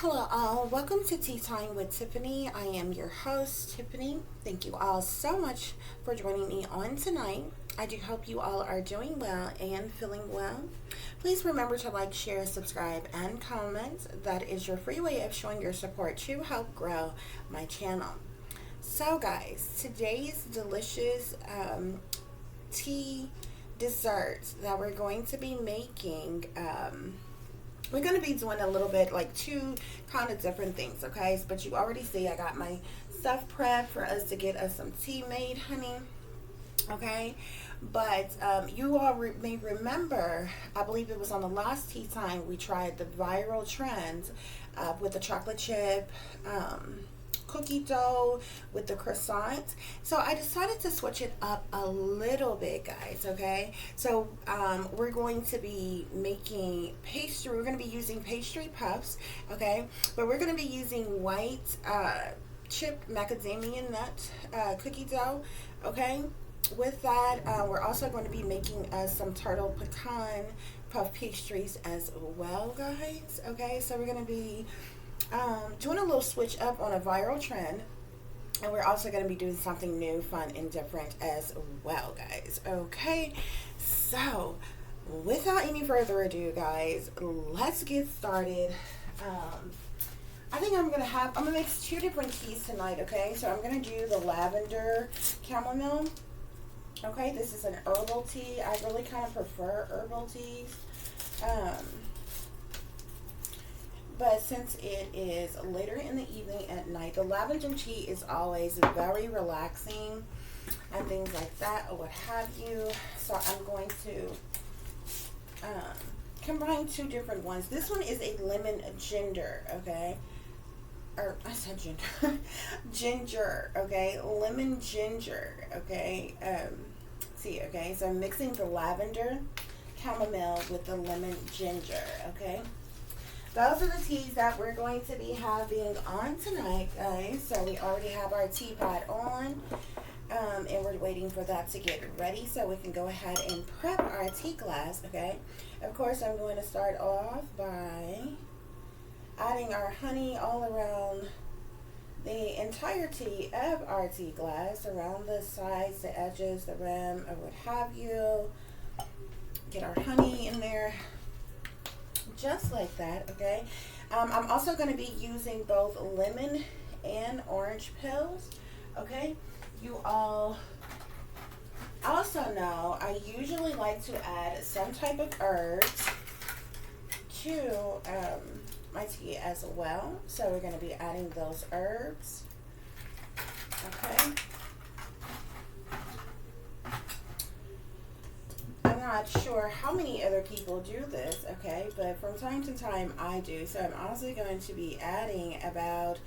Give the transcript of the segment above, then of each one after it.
Hello all, welcome to Tea Time with Tiffany. I am your host, Tiffany. Thank you all so much for joining me on tonight. I do hope you all are doing well and feeling well. Please remember to like, share, subscribe, and comment. That is your free way of showing your support to help grow my channel. So guys, today's delicious tea dessert that we're going to be making, we're going to be doing a little bit like two kind of different things, okay? But you already see I got my stuff prepped for us to get us some tea made, honey, okay? But you all may remember, I believe it was on the last tea time, we tried the viral trend with the chocolate chip cookie dough with the croissant. So I decided to switch it up a little bit, guys, okay? So we're going to be making pastry. We're going to be using pastry puffs, okay? But we're going to be using white chipped macadamia nut cookie dough, okay? With that, we're also going to be making some turtle pecan puff pastries as well, guys, okay? So we're going to be doing a little switch up on a viral trend, and we're also going to be doing something new, fun, and different as well, guys, okay? So without any further ado, guys, let's get started. I think I'm gonna mix two different teas tonight, okay? So I'm gonna do the lavender chamomile, okay? This is an herbal tea. I really kind of prefer herbal teas. But since it is later in the evening at night, the lavender tea is always very relaxing and things like that, or what have you. So I'm going to combine two different ones. This one is a lemon ginger, okay? Or I said ginger. Ginger, okay? Lemon ginger, okay? See, okay? So I'm mixing the lavender chamomile with the lemon ginger, okay? Those are the teas that we're going to be having on tonight, guys. So we already have our teapot on, and we're waiting for that to get ready so we can go ahead and prep our tea glass, okay? Of course, I'm going to start off by adding our honey all around the entirety of our tea glass, around the sides, the edges, the rim, or what have you. Get our honey in there. Just like that, okay? I'm also going to be using both lemon and orange pills, okay? You all also know I usually like to add some type of herbs to my tea as well. So we're going to be adding those herbs, okay? I'm not sure how many other people do this, okay, but from time to time I do. So I'm also going to be adding about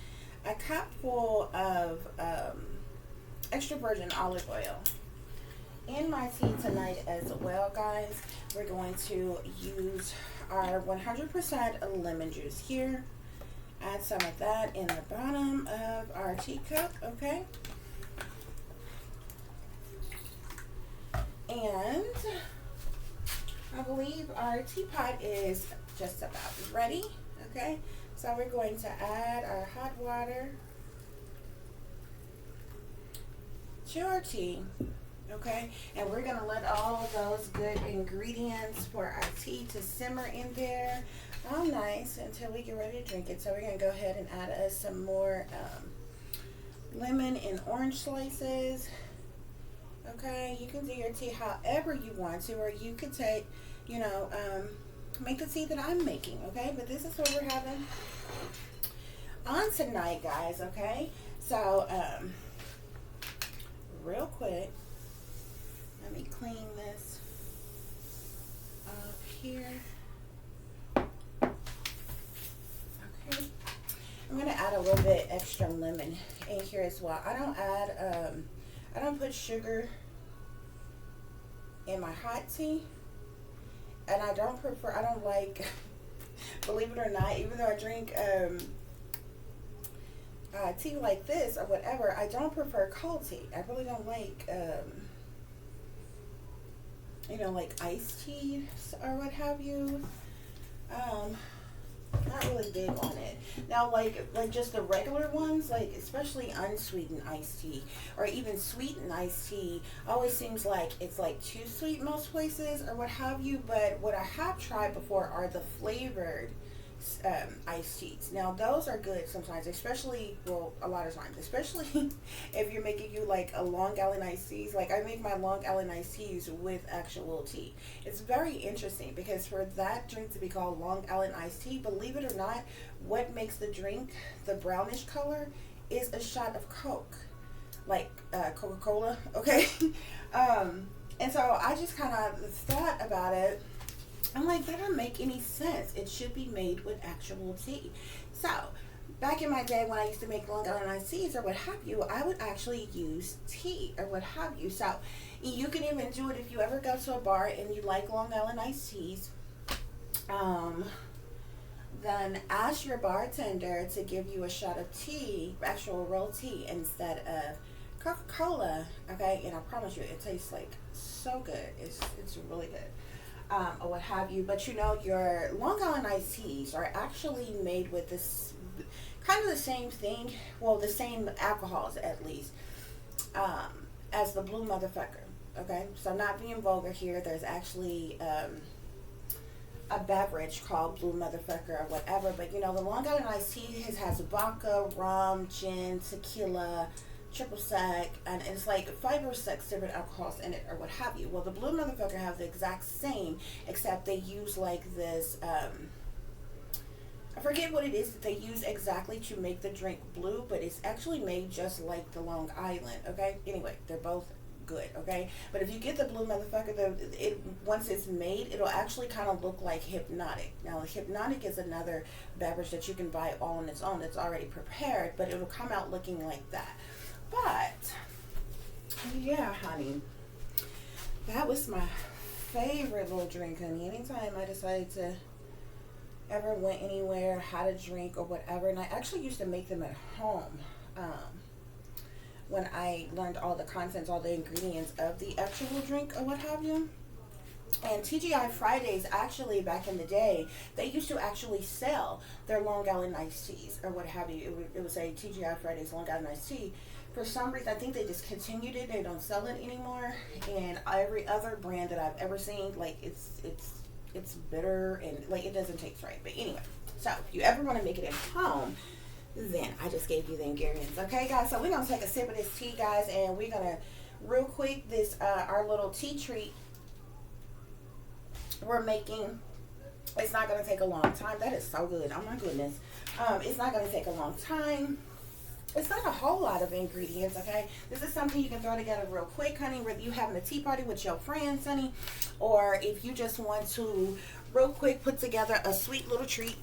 a cup full of extra virgin olive oil in my tea tonight as well, guys. We're going to use our 100% lemon juice here. Add some of that in the bottom of our teacup, okay? And I believe our teapot is just about ready, okay? So we're going to add our hot water to our tea, okay? And we're going to let all of those good ingredients for our tea to simmer in there all nice until we get ready to drink it. So we're going to go ahead and add us some more lemon and orange slices. Okay, you can do your tea however you want to, or you could take, you know, make the tea that I'm making, okay? But this is what we're having on tonight, guys, okay? So, real quick, let me clean this up here. Okay, I'm going to add a little bit extra lemon in here as well. I don't put sugar in my hot tea, and I don't like, believe it or not, even though I drink tea like this or whatever, I don't prefer cold tea. I really don't like, like iced tea or what have you. Not really big on it. Now, like just the regular ones, like especially unsweetened iced tea or even sweetened iced tea, always seems like it's like too sweet most places or what have you. But what I have tried before are the flavored iced teas. Now those are good sometimes, especially, well, a lot of times, especially if you're making you like a Long Island iced teas. Like I make my Long Island iced teas with actual tea. It's very interesting because for that drink to be called Long Island iced tea, believe it or not, what makes the drink the brownish color is a shot of Coke, like Coca-Cola, okay? And so I just kind of thought about it. I'm like, that doesn't make any sense. It should be made with actual tea. So, back in my day when I used to make Long Island iced teas or what have you, I would actually use tea or what have you. So, you can even do it if you ever go to a bar and you like Long Island iced teas. Then ask your bartender to give you a shot of tea, actual real tea, instead of Coca-Cola. Okay, and I promise you, it tastes like so good. It's really good. Or what have you. But you know, your Long Island iced teas are actually made with this kind of the same thing, well, the same alcohols at least, as the Blue Motherfucker. Okay, so not being vulgar here, there's actually a beverage called Blue Motherfucker or whatever. But you know, the Long Island iced tea has vodka, rum, gin, tequila, triple sec, and it's like 5 or 6 different alcohols in it or what have you. Well, the Blue Motherfucker has the exact same, except they use like this I forget what it is that they use exactly to make the drink blue, but it's actually made just like the Long Island. Okay, anyway, they're both good. Okay, but if you get the Blue Motherfucker, once it's made, it'll actually kind of look like Hypnotic. Now, Hypnotic is another beverage that you can buy all on its own. It's already prepared, but it'll come out looking like that. But yeah, honey, that was my favorite little drink, honey. Anytime I decided to ever went anywhere, had a drink or whatever, and I actually used to make them at home when I learned all the contents, all the ingredients of the actual drink or what have you. And TGI Fridays, actually back in the day, they used to actually sell their Long Island iced teas or what have you. It would say TGI Fridays Long Island iced tea. For some reason, I think they discontinued it. They don't sell it anymore. And every other brand that I've ever seen, like it's bitter and like it doesn't taste right. But anyway, so if you ever want to make it at home, then I just gave you the ingredients. Okay, guys. So we're gonna take a sip of this tea, guys, and we're gonna real quick this our little tea treat we're making. It's not gonna take a long time. That is so good. Oh my goodness. It's not gonna take a long time. It's not a whole lot of ingredients, okay? This is something you can throw together real quick, honey, whether you having a tea party with your friends, honey, or if you just want to real quick put together a sweet little treat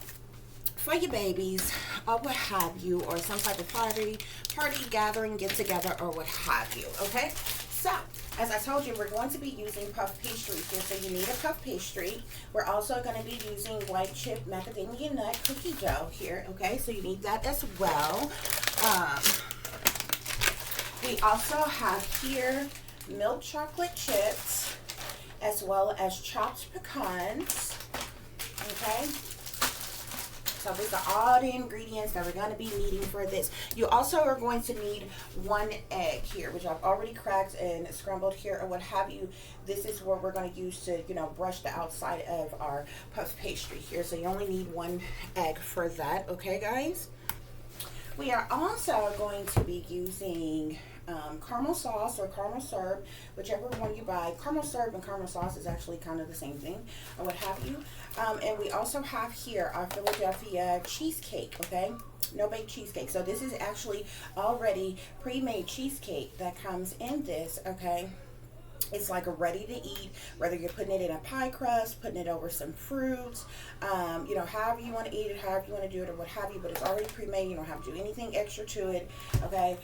for your babies or what have you, or some type of party gathering, get together or what have you, okay? So, as I told you, we're going to be using puff pastry here, so you need a puff pastry. We're also going to be using white chip macadamia nut cookie dough here, okay? So you need that as well. We also have here milk chocolate chips as well as chopped pecans, okay? So these are all the ingredients that we're going to be needing for this. You also are going to need 1 egg here, which I've already cracked and scrambled here or what have you. This is what we're going to use to, you know, brush the outside of our puff pastry here. So you only need 1 egg for that, okay, guys? We are also going to be using caramel sauce or caramel syrup, whichever one you buy. Caramel syrup and caramel sauce is actually kind of the same thing or what have you. And we also have here our Philadelphia cheesecake, okay? No bake cheesecake. So this is actually already pre-made cheesecake that comes in this, okay? It's like ready to eat, whether you're putting it in a pie crust, putting it over some fruits, you know, however you want to eat it, however you want to do it or what have you, but it's already pre-made. You don't have to do anything extra to it, okay?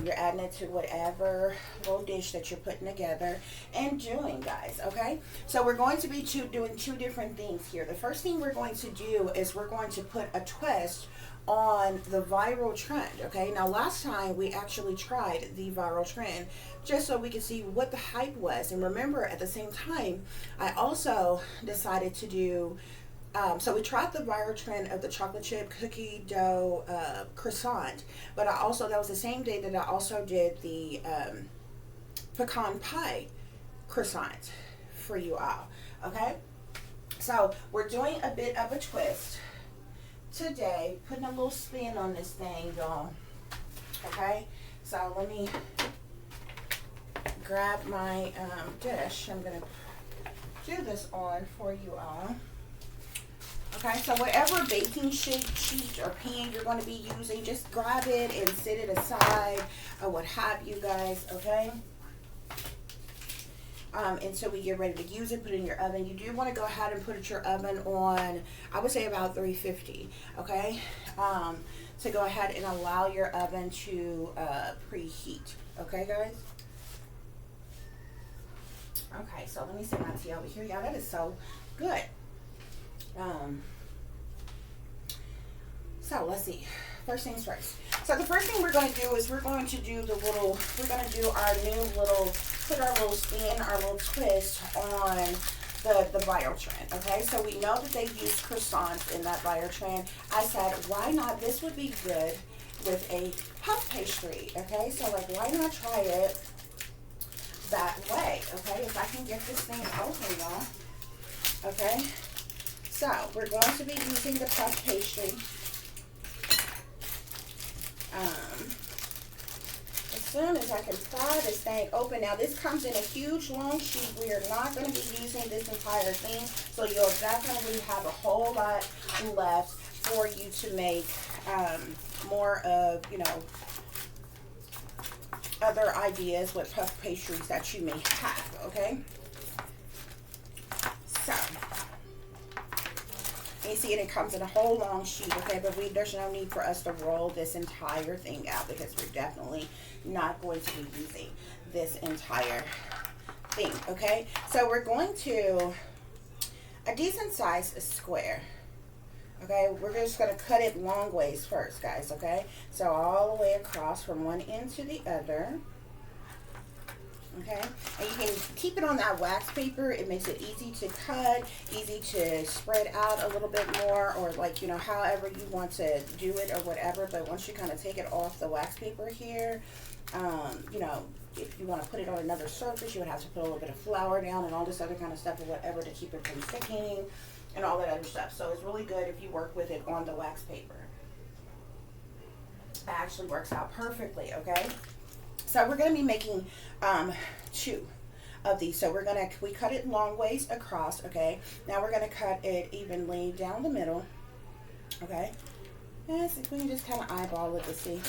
You're adding it to whatever little dish that you're putting together and doing, guys, okay? So we're going to be doing 2 different things here. The first thing we're going to do is we're going to put a twist on the viral trend, okay? Now, last time we actually tried the viral trend just so we could see what the hype was. And remember, at the same time, I also decided to do So we tried the viral trend of the chocolate chip cookie dough croissant, but I also, that was the same day that I also did the pecan pie croissant for you all. Okay, so we're doing a bit of a twist today, putting a little spin on this thing, y'all. Okay, so let me grab my dish. I'm gonna do this on for you all. Okay, so whatever baking sheet or pan you're going to be using, just grab it and set it aside or what have you guys, okay? Until we get ready to use it, put it in your oven. You do want to go ahead and put it in your oven on, I would say about 350, okay? To go ahead and allow your oven to preheat, okay guys? Okay, so let me set my tea over here. Yeah, that is so good. So let's see. First things first. So the first thing we're going to do is we're going to do the little, we're going to do our new little, put our little spin, our little twist on the viral trend. Okay, so we know that they use croissants in that viral trend. I said, why not? This would be good with a puff pastry. Okay, so like, why not try it that way? Okay, if I can get this thing open, y'all. Okay. So, we're going to be using the puff pastry. As soon as I can pry this thing open. Now, this comes in a huge, long sheet. We are not going to be using this entire thing. So, you'll definitely have a whole lot left for you to make more of, you know, other ideas with puff pastries that you may have, okay? So, you see it comes in a whole long sheet, okay, but there's no need for us to roll this entire thing out because we're definitely not going to be using this entire thing, okay? So we're going to a decent size square, okay? We're just going to cut it long ways first, guys, okay? So all the way across from one end to the other. Okay, and you can keep it on that wax paper. It makes it easy to cut, easy to spread out a little bit more, or like, you know, however you want to do it or whatever. But once you kind of take it off the wax paper here, you know, if you want to put it on another surface, you would have to put a little bit of flour down and all this other kind of stuff or whatever to keep it from sticking and all that other stuff. So it's really good if you work with it on the wax paper. It actually works out perfectly, okay? So we're going to be making 2 of these. So we cut it long ways across, okay? Now we're going to cut it evenly down the middle, okay? And so we can just kind of eyeball it to see.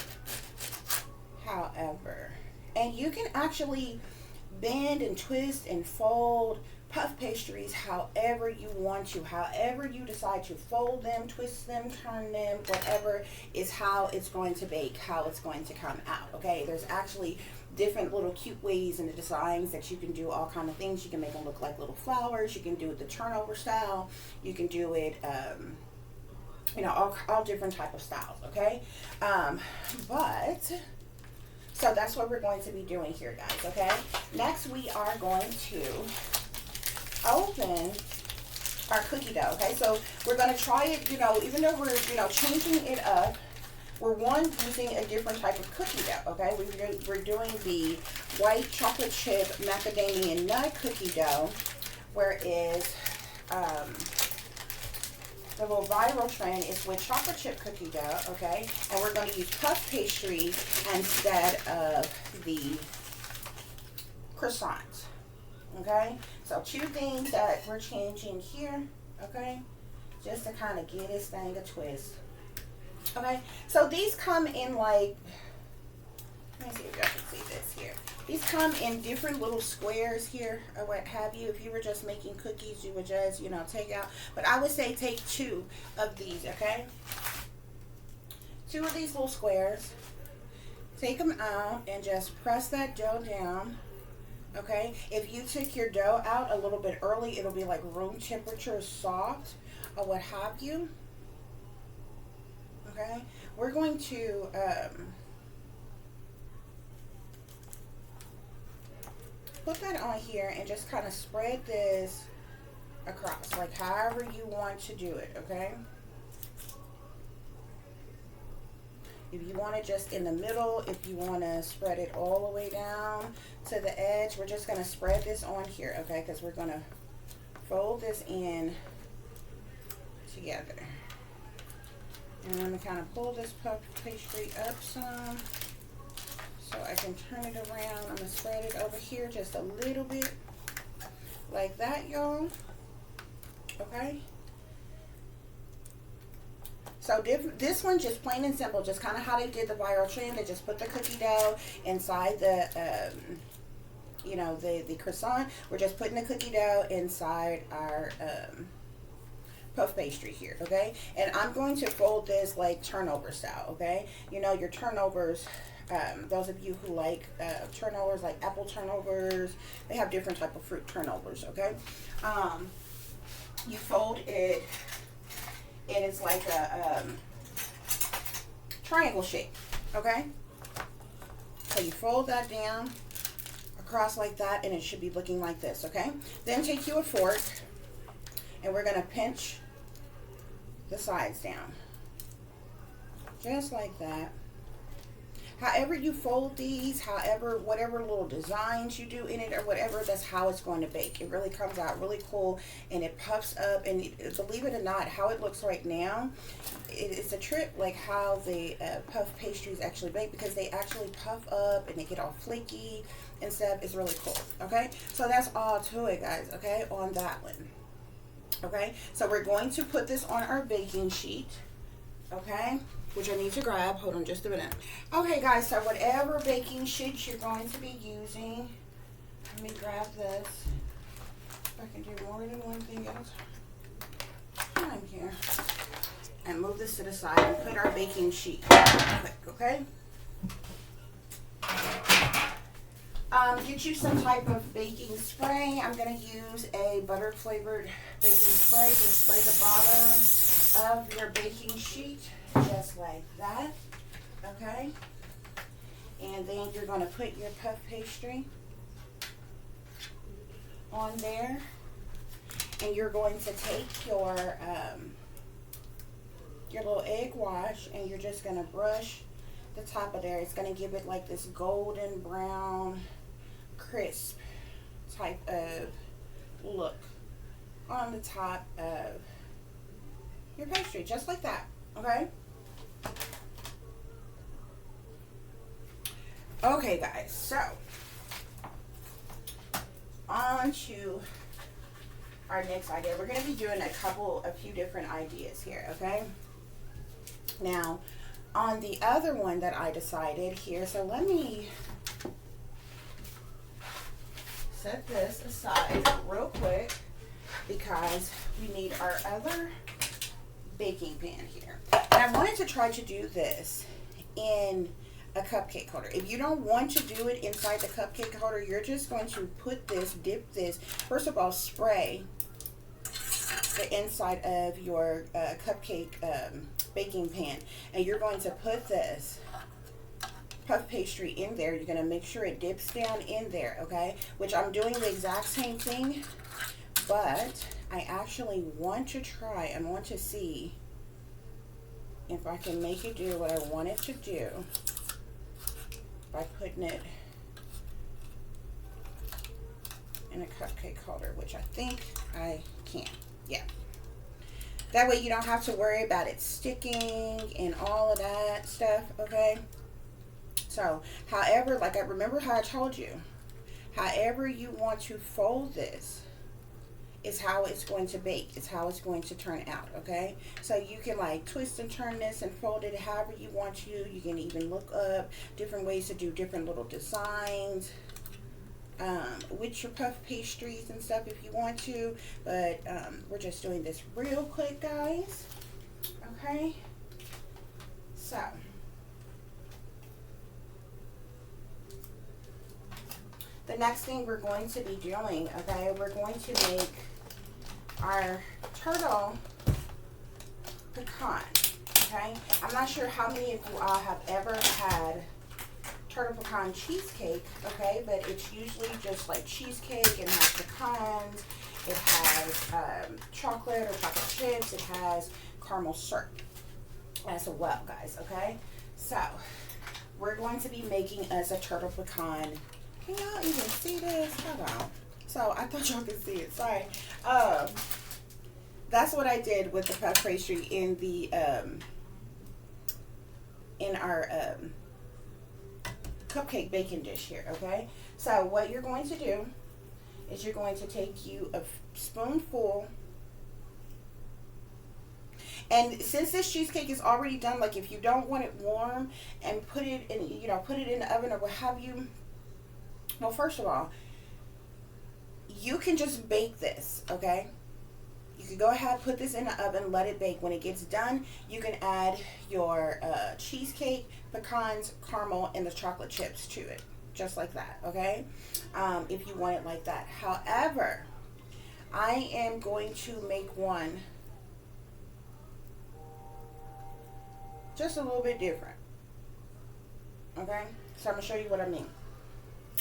However, and you can actually bend and twist and fold puff pastries however you want to, however you decide to fold them, twist them, turn them, whatever is how it's going to bake, how it's going to come out, okay? There's actually different little cute ways and the designs that you can do all kind of things. You can make them look like little flowers. You can do it the turnover style. You can do it, you know, all different type of styles, okay? But so that's what we're going to be doing here, guys, okay? Next, we are going to open our cookie dough, okay? So we're going to try it, you know, even though we're, you know, changing it up, we're using a different type of cookie dough, okay? We're doing the white chocolate chip macadamia nut cookie dough, whereas the little viral trend is with chocolate chip cookie dough, okay? And we're going to use puff pastry instead of the croissant, okay? So 2 things that we're changing here, okay? Just to kind of give this thing a twist. Okay, so these come in like, let me see if y'all can see this here. These come in different little squares here or what have you. If you were just making cookies, you would just, you know, take out. But I would say take 2 of these, okay? 2 of these little squares. Take them out and just press that dough down, okay? If you took your dough out a little bit early, it'll be like room temperature soft or what have you. Okay, we're going to put that on here and just kind of spread this across, like however you want to do it, okay? If you want it just in the middle, if you want to spread it all the way down to the edge, we're just going to spread this on here, okay? Because we're going to fold this in together. And I'm going to kind of pull this puff pastry up some so I can turn it around. I'm going to spread it over here just a little bit like that, y'all. Okay? So this one, just plain and simple, just kind of how they did the viral trend. They just put the cookie dough inside the, you know, the croissant. We're just putting the cookie dough inside our puff pastry here, okay? And I'm going to fold this like turnover style, okay? You know, your turnovers, those of you who like turnovers, like apple turnovers, they have different type of fruit turnovers, okay? You fold it, and it's like a triangle shape, okay? So you fold that down across like that, and it should be looking like this, okay? Then take you a fork, and we're gonna pinch the sides down, just like that. However you fold these, however, whatever little designs you do in it or whatever, that's how it's going to bake. It really comes out really cool, and it puffs up, and believe it or not, how it looks right now, it's a trip like how the puff pastries actually bake, because they actually puff up and they get all flaky and stuff. It's really cool, okay? So that's all to it, guys, okay, on that one. Okay, so we're going to put this on our baking sheet, okay, which I need to grab. Hold on just a minute. Okay, guys, so whatever baking sheet you're going to be using, let me grab this. I can do more than one thing at a time here. And move this to the side and put our baking sheet quick, okay? Get you some type of baking spray. I'm going to use a butter flavored baking spray. Just spray the bottom of your baking sheet just like that, okay? And then you're going to put your puff pastry on there, and you're going to take your little egg wash, and you're just going to brush the top of there. It's going to give it like this golden brown crisp type of look on the top of your pastry, just like that, okay? Okay, guys, so on to our next idea. We're going to be doing a few different ideas here, okay? Now, on the other one that I decided here, so let me set this aside real quick because we need our other baking pan here. And I wanted to try to do this in a cupcake holder. If you don't want to do it inside the cupcake holder, you're just going to put this, dip this, first of all, spray the inside of your cupcake baking pan, and you're going to put this puff pastry in there. You're going to make sure it dips down in there, okay? Which I'm doing the exact same thing, but I actually want to try and want to see if I can make it do what I want it to do by putting it in a cupcake holder, which I think I can. Yeah. That way you don't have to worry about it sticking and all of that stuff, okay? So, however, like I remember how I told you, however you want to fold this is how it's going to bake. It's how it's going to turn out, okay? So you can like twist and turn this and fold it however you want to. You can even look up different ways to do different little designs with your puff pastries and stuff if you want to. But we're just doing this real quick, guys, okay? So the next thing we're going to be doing, okay, we're going to make our turtle pecan, okay? I'm not sure how many of you all have ever had turtle pecan cheesecake, okay, but it's usually just like cheesecake and has pecans It has chocolate or chocolate chips. It has caramel syrup as well, guys, okay? So, we're going to be making us a turtle pecan. Can y'all even see this? Hold on. So, I thought y'all could see it. Sorry. That's what I did with the puff pastry in the, in our, cupcake baking dish here, okay? So, what you're going to do is you're going to take you a spoonful. And since this cheesecake is already done, like if you don't want it warm and put it in, you know, put it in the oven or what have you. Well, first of all, you can just bake this, okay? You can go ahead, put this in the oven, let it bake. When it gets done, you can add your cheesecake, pecans, caramel, and the chocolate chips to it. Just like that, okay? If you want it like that. However, I am going to make one just a little bit different. Okay? So I'm going to show you what I mean.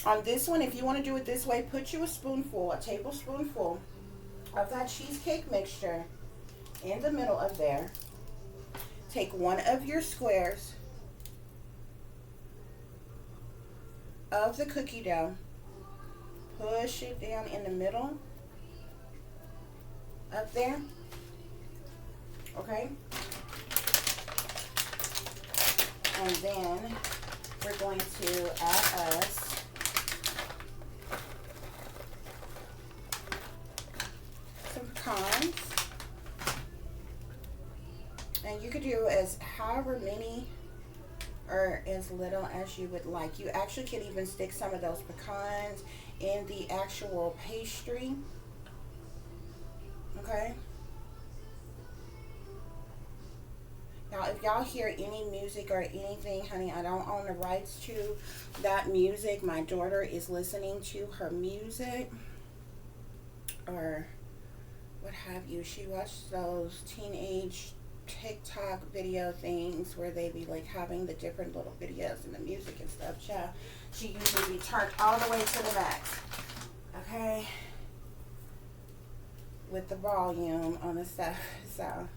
On this one, if you want to do it this way, put you a spoonful, a tablespoonful of that cheesecake mixture in the middle of there. Take one of your squares of the cookie dough, push it down in the middle up there. Okay? And then we're going to add us some pecans. And you could do as however many or as little as you would like. You actually can even stick some of those pecans in the actual pastry. Okay? Now, if y'all hear any music or anything, honey, I don't own the rights to that music. My daughter is listening to her music or what have you. She watched those teenage TikTok video things where they be like having the different little videos and the music and stuff. Child, she usually be turned all the way to the max. Okay? With the volume on the stuff. So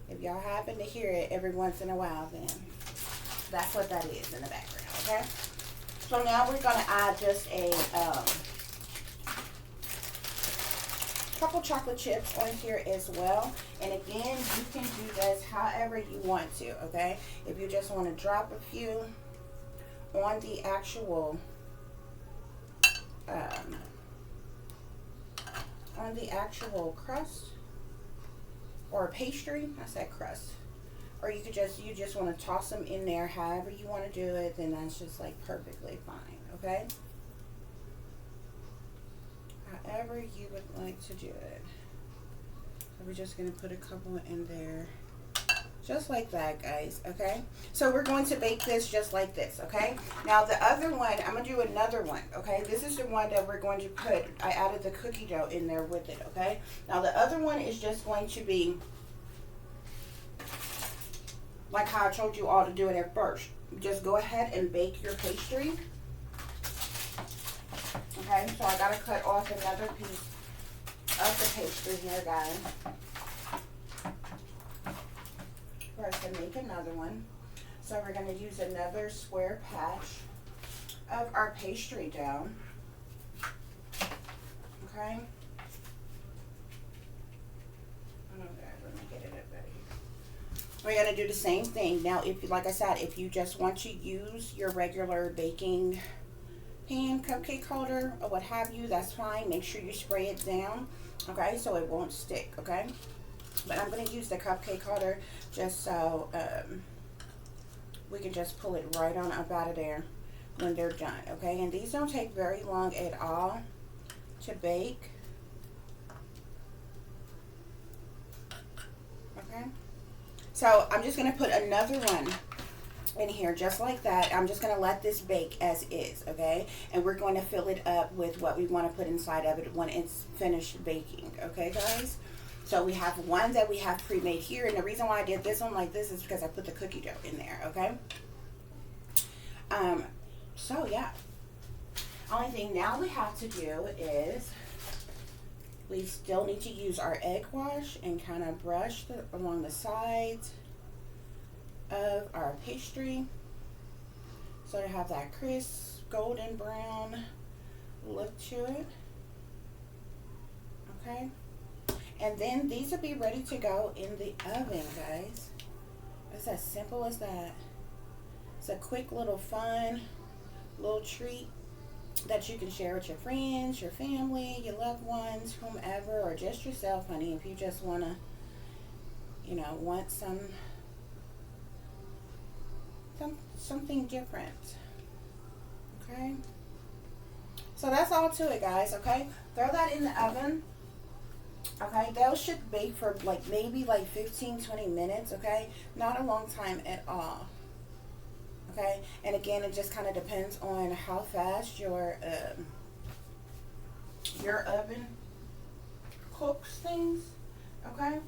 if y'all happen to hear it every once in a while, then that's what that is in the background, okay? So now we're going to add just a couple chocolate chips on here as well. And again, you can do this however you want to, okay? If you just want to drop a few on the actual crust or pastry, I said crust, or you just want to toss them in there however you want to do it, then that's just like perfectly fine, okay? However you would like to do it. So we're just going to put a couple in there just like that, guys, okay? So we're going to bake this just like this, okay? Now the other one, I'm going to do another one, okay? This is the one that we're going to put, I added the cookie dough in there with it, okay? Now the other one is just going to be like how I told you all to do it at first. Just go ahead and bake your pastry. Okay, so I gotta cut off another piece of the pastry here, guys. We're gonna make another one. So we're gonna use another square patch of our pastry dough. Okay. Let me get it up right here. We're gonna do the same thing. Now, if, like I said, if you just want to use your regular baking pan, cupcake holder, or what have you, that's fine. Make sure you spray it down, okay, so it won't stick, okay? But I'm going to use the cupcake holder just so we can just pull it right on up out of there when they're done, okay? And these don't take very long at all to bake, okay? So I'm just going to put another one in here just like that. I'm just going to let this bake as is, okay? And we're going to fill it up with what we want to put inside of it when it's finished baking, okay, guys? So we have one that we have pre-made here, and the reason why I did this one like this is because I put the cookie dough in there, okay? So yeah, only thing now we have to do is We still need to use our egg wash and kind of brush along the sides of our pastry so to have that crisp golden brown look to it. Okay, and then these will be ready to go in the oven, guys. It's as simple as that. It's a quick little fun little treat that you can share with your friends, your family, your loved ones, whomever, or just yourself, honey, if you just want to, you know, want something different. Okay, so that's all to it, guys. Okay, throw that in the oven. Okay, those should bake for like maybe like 15-20 minutes. Okay, not a long time at all. Okay, and again, it just kind of depends on how fast your oven cooks things. Okay,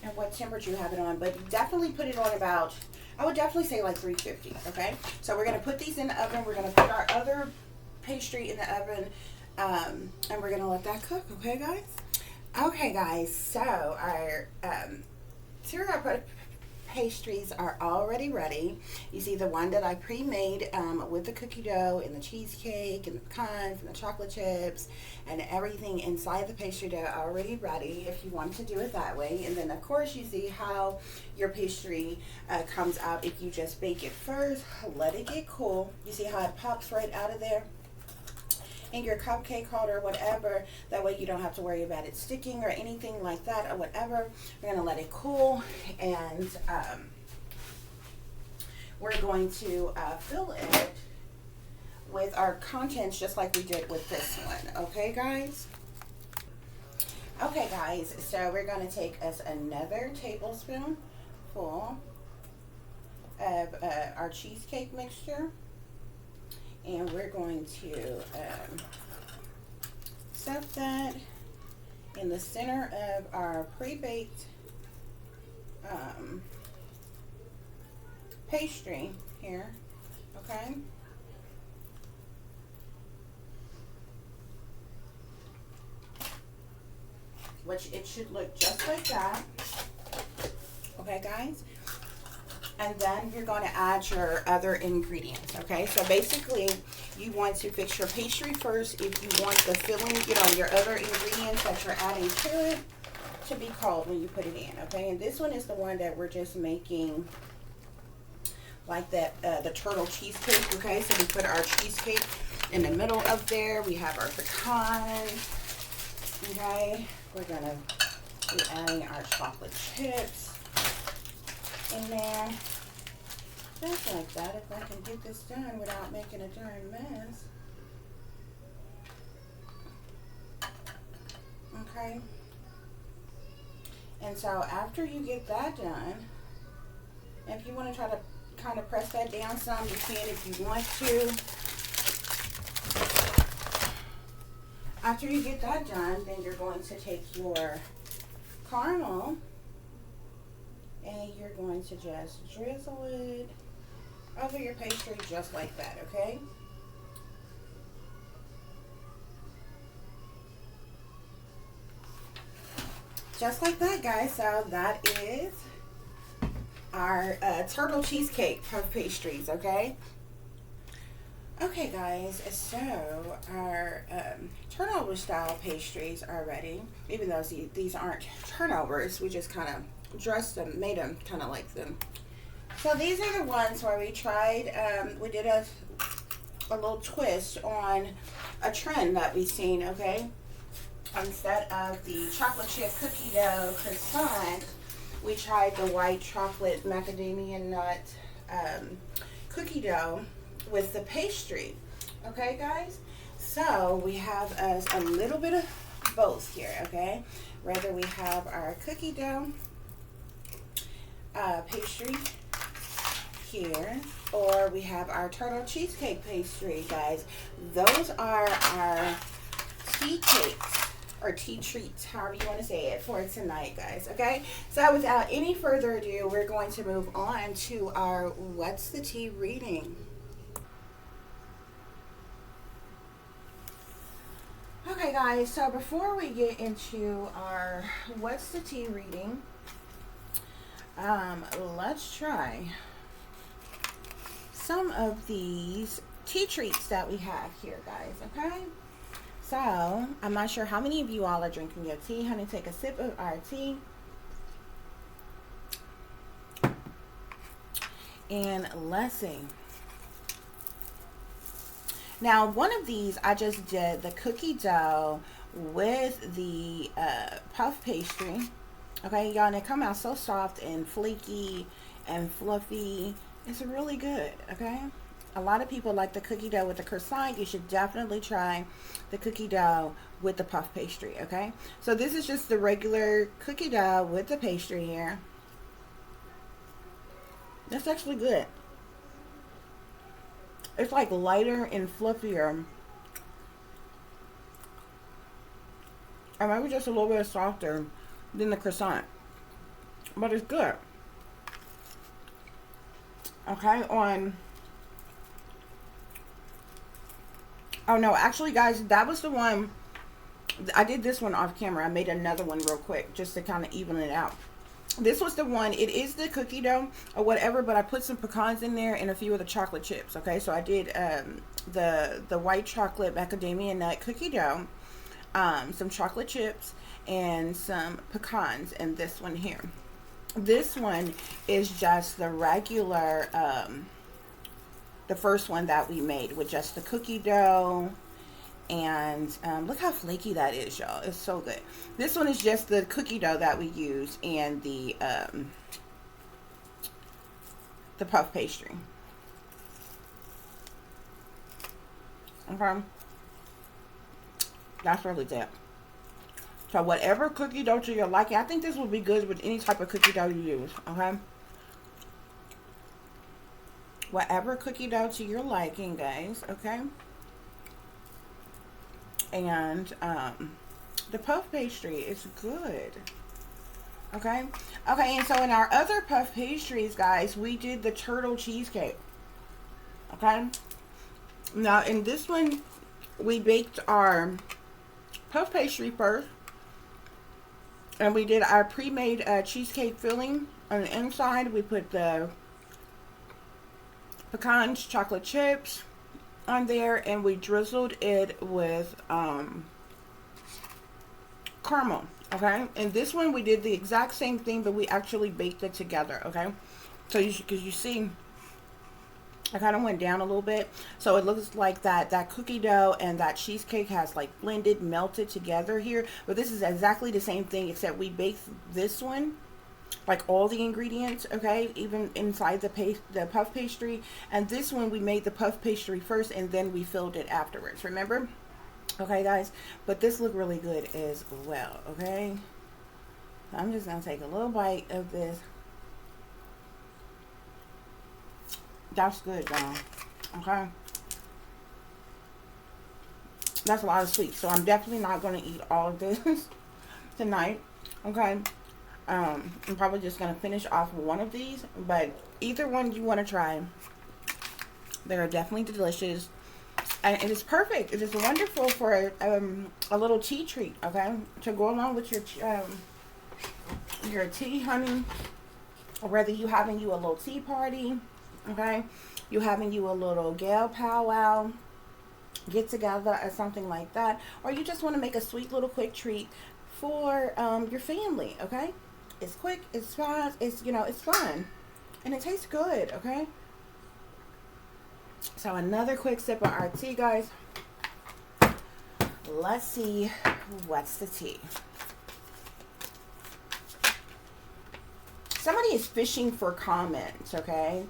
and what temperature you have it on, but definitely put it on about, I would definitely say like 350. Okay, so we're gonna put these in the oven. We're gonna put our other pastry in the oven, and we're gonna let that cook. Okay, guys. Okay, guys. So our syrup pastries are already ready. You see the one that I pre-made with the cookie dough and the cheesecake and the pecans and the chocolate chips and everything inside the pastry dough already ready if you want to do it that way. And then of course you see how your pastry comes out if you just bake it first, let it get cool. You see how it pops right out of there in your cupcake holder or whatever. That way you don't have to worry about it sticking or anything like that or whatever. We're going to let it cool, and we're going to fill it with our contents just like we did with this one. Okay, guys? Okay, guys, so we're going to take us another tablespoon full of our cheesecake mixture. And we're going to set that in the center of our pre-baked pastry here, okay? Which it should look just like that, okay, guys? And then you're going to add your other ingredients, okay? So basically, you want to fix your pastry first if you want the filling, you know, your other ingredients that you're adding to it to be cold when you put it in, okay? And this one is the one that we're just making like that, the turtle cheesecake, okay? So we put our cheesecake in the middle of there. We have our pecan, okay? We're going to be adding our chocolate chips in there, just like that, if I can get this done without making a darn mess. Okay, and so after you get that done, if you want to try to kind of press that down some, you can if you want to. After you get that done, then you're going to take your caramel and you're going to just drizzle it over your pastry just like that, okay? Just like that, guys. So that is our turtle cheesecake puff pastries, okay? Okay, guys, so our turnover style pastries are ready. Even though these aren't turnovers, we just kind of dressed them, made them kind of like them. So these are the ones where we tried, we did a little twist on a trend that we've seen, okay? Instead of the chocolate chip cookie dough croissant, we tried the white chocolate macadamia nut cookie dough with the pastry. Okay, guys? So we have us a little bit of both here, okay? Whether we have our cookie dough pastry here, or we have our turtle cheesecake pastry, guys. Those are our tea cakes, or tea treats, however you want to say it, for tonight, guys, okay? So without any further ado, we're going to move on to our What's the Tea reading. Okay, guys, so before we get into our What's the Tea reading, let's try some of these tea treats that we have here, guys, okay? So, I'm not sure how many of you all are drinking your tea. Honey, take a sip of our tea. And let's see. Now, one of these, I just did the cookie dough with the puff pastry. Okay, y'all, and they come out so soft and flaky and fluffy. It's really good, okay? A lot of people like the cookie dough with the croissant. You should definitely try the cookie dough with the puff pastry, okay? So this is just the regular cookie dough with the pastry here. That's actually good. It's like lighter and fluffier. And maybe just a little bit softer than the croissant. But it's good. Okay, oh no, actually guys, that was the one. I did this one off camera. I made another one real quick just to kind of even it out. This was the one. It is the cookie dough or whatever, but I put some pecans in there and a few of the chocolate chips. Okay, so I did the white chocolate macadamia nut cookie dough, some chocolate chips, and some pecans in this one here. This one is just the regular, the first one that we made with just the cookie dough. And look how flaky that is, y'all. It's so good. This one is just the cookie dough that we use and the puff pastry. Okay, that's really good. So whatever cookie dough to your liking, I think this would be good with any type of cookie dough you use. Okay, whatever cookie dough to your liking, guys. Okay. And the puff pastry is good. Okay, and so in our other puff pastries, guys, we did the turtle cheesecake. Okay, now in this one we baked our puff pastry first, and we did our pre-made cheesecake filling on the inside. We put the pecans, chocolate chips on there, and we drizzled it with caramel. Okay, and this one we did the exact same thing, but we actually baked it together. Okay, so because you see I kind of went down a little bit, so it looks like that cookie dough and that cheesecake has like blended, melted together here. But this is exactly the same thing, except we baked this one, like all the ingredients, okay, even inside the puff pastry. And this one we made the puff pastry first and then we filled it afterwards, remember? Okay, guys, but this looked really good as well. Okay, so I'm just gonna take a little bite of this. That's good, y'all. Okay, that's a lot of sweets, so I'm definitely not gonna eat all of this tonight. Okay, I'm probably just gonna finish off one of these, but either one you want to try, they're definitely delicious, and it is perfect. It is wonderful for a little tea treat, okay, to go along with your tea, honey, or whether you having you a little tea party, okay, you having you a little gal powwow, get together or something like that, or you just want to make a sweet little quick treat for your family. Okay, it's quick, it's fast, it's, you know, it's fun, and it tastes good. Okay, so another quick sip of our tea, guys. Let's see what's the tea. Somebody is fishing for comments, okay?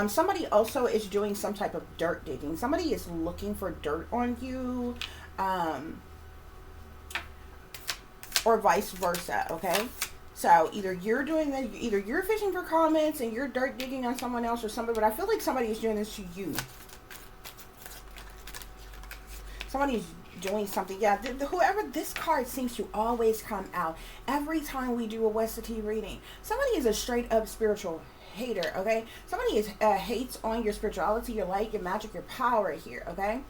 Somebody also is doing some type of dirt digging. Somebody is looking for dirt on you, or vice versa, okay? So either you're doing that, either you're fishing for comments and you're dirt digging on someone else or somebody, but I feel like somebody is doing this to you. Somebody's doing something. Yeah, whoever, this card seems to always come out every time we do a West Tea reading. Somebody is a straight up spiritual hater, okay? Somebody is hates on your spirituality, your light, your magic, your power here, okay?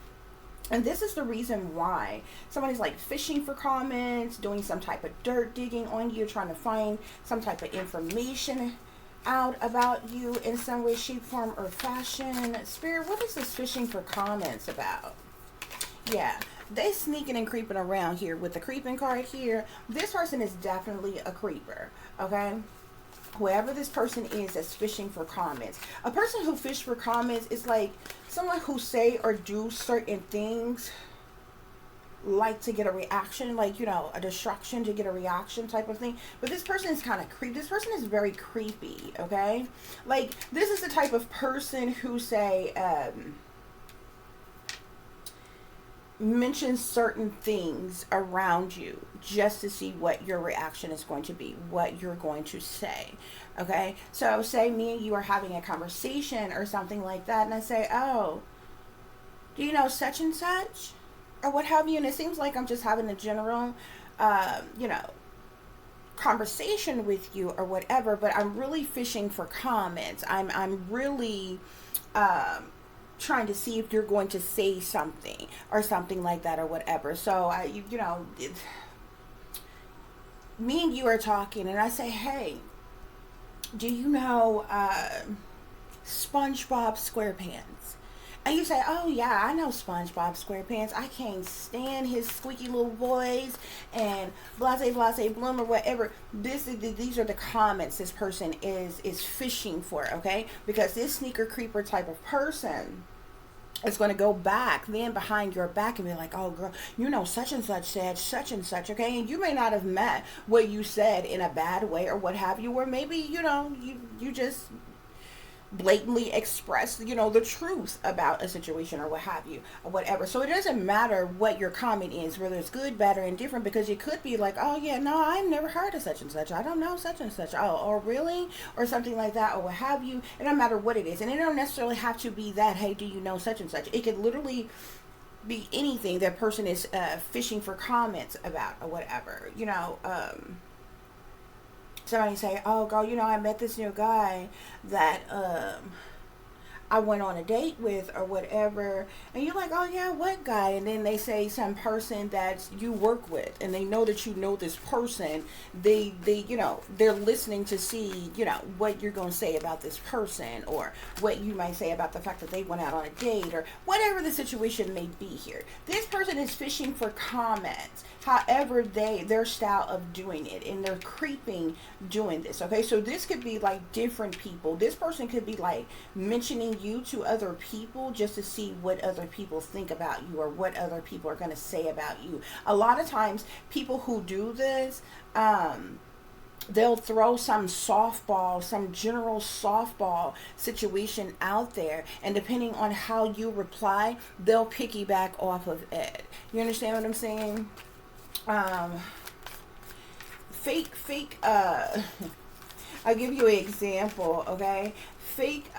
And this is the reason why somebody's like fishing for comments, doing some type of dirt digging on you, trying to find some type of information out about you in some way, shape, form, or fashion. Spirit, what is this fishing for comments about? Yeah, they sneaking and creeping around here with the creeping card here. This person is definitely a creeper, okay? Whoever this person is that's fishing for comments. A person who fish for comments is like someone who say or do certain things like to get a reaction, like, you know, a distraction to get a reaction type of thing. But this person is kind of creepy. This person is very creepy, okay? Like, this is the type of person who say, mention certain things around you just to see what your reaction is going to be, what you're going to say, okay? So say me and you are having a conversation or something like that, and I say, oh, do you know such and such? Or what have you, and it seems like I'm just having a general, you know, conversation with you or whatever, but I'm really fishing for comments. I'm really, trying to see if you're going to say something or something like that or whatever. So you know, me and you are talking, and I say, hey, do you know SpongeBob SquarePants? And you say, oh yeah, I know SpongeBob SquarePants. I can't stand his squeaky little voice and blase blase bloom or whatever. These are the comments this person is fishing for, okay? Because this sneaker creeper type of person is going to go back then behind your back and be like, oh girl, you know such and such said such and such, okay? And you may not have meant what you said in a bad way or what have you, or maybe, you know, you just blatantly express, you know, the truth about a situation or what have you or whatever. So it doesn't matter what your comment is, whether it's good, bad, or indifferent, because you could be like, oh yeah, no, I've never heard of such and such, I don't know such and such, oh, or really, or something like that, or what have you. It don't matter what it is, and it don't necessarily have to be that, hey, do you know such and such. It could literally be anything that person is fishing for comments about or whatever, you know. Somebody say, oh girl, you know, I met this new guy that I went on a date with or whatever, and you're like, oh yeah, what guy? And then they say some person that you work with, and they know that you know this person. They you know, they're listening to see, you know, what you're going to say about this person, or what you might say about the fact that they went out on a date, or whatever the situation may be here. This person is fishing for comments, however their style of doing it, and they're creeping doing this, okay? So this could be like different people. This person could be like mentioning you to other people just to see what other people think about you or what other people are going to say about you. A lot of times people who do this, they'll throw some softball, some general softball situation out there, and depending on how you reply, they'll piggyback off of it. You understand what I'm saying? Fake I'll give you an example, okay? Fake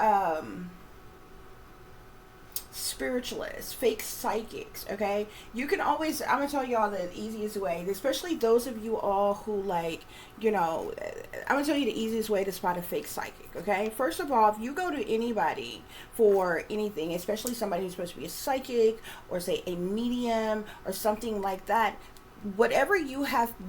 spiritualists, fake psychics, okay? You can always, I'm gonna tell y'all the easiest way, especially those of you all who, like, you know, I'm gonna tell you the easiest way to spot a fake psychic, okay? First of all, if you go to anybody for anything, especially somebody who's supposed to be a psychic or say a medium or something like that, whatever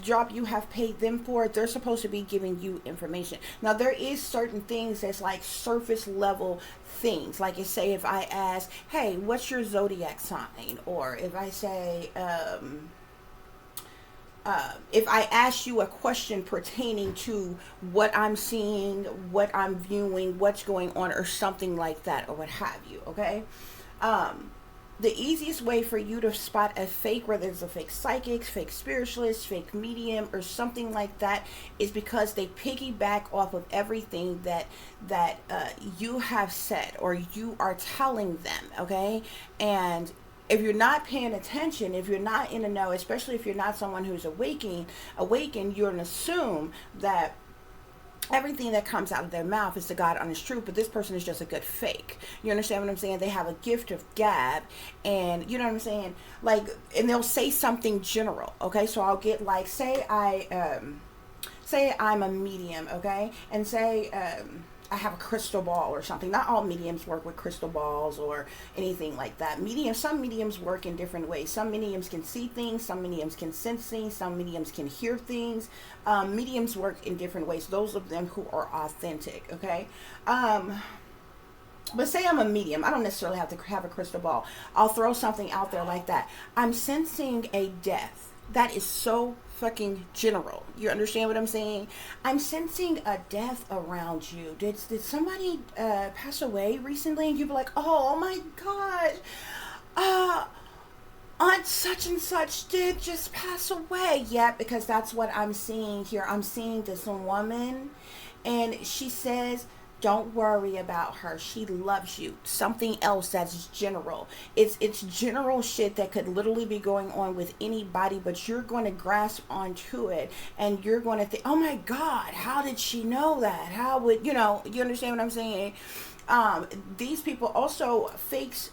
job you have paid them for, they're supposed to be giving you information. Now there is certain things that's like surface level things, like say if I ask, hey, what's your zodiac sign, or if I say if I ask you a question pertaining to what I'm seeing, what I'm viewing, what's going on, or something like that, or what have you, okay? The easiest way for you to spot a fake, whether it's a fake psychic, fake spiritualist, fake medium, or something like that, is because they piggyback off of everything that you have said or you are telling them, okay? And if you're not paying attention, if you're not in the know, especially if you're not someone who's awakened, you're going to assume that everything that comes out of their mouth is the God honest truth, but this person is just a good fake. You understand what I'm saying? They have a gift of gab, and you know what I'm saying? Like, and they'll say something general, okay? So I'll get like, say say I'm a medium, okay, and say I have a crystal ball or something. Not all mediums work with crystal balls or anything like that. Some mediums work in different ways. Some mediums can see things, some mediums can sense things, some mediums can hear things. Mediums work in different ways, those of them who are authentic, okay. But say I'm a medium, I don't necessarily have to have a crystal ball. I'll throw something out there like that. I'm sensing a death. That is so fucking general. You understand what I'm saying? I'm sensing a death around you. Did somebody pass away recently? And you'd be like, oh my gosh, Aunt such and such did just pass away. Yeah, because that's what I'm seeing here. I'm seeing this woman, and she says, don't worry about her. She loves you. Something else that's general. It's general shit that could literally be going on with anybody, but you're going to grasp onto it, and you're going to think, oh my God, how did she know that? How would, you understand what I'm saying? These people also fakes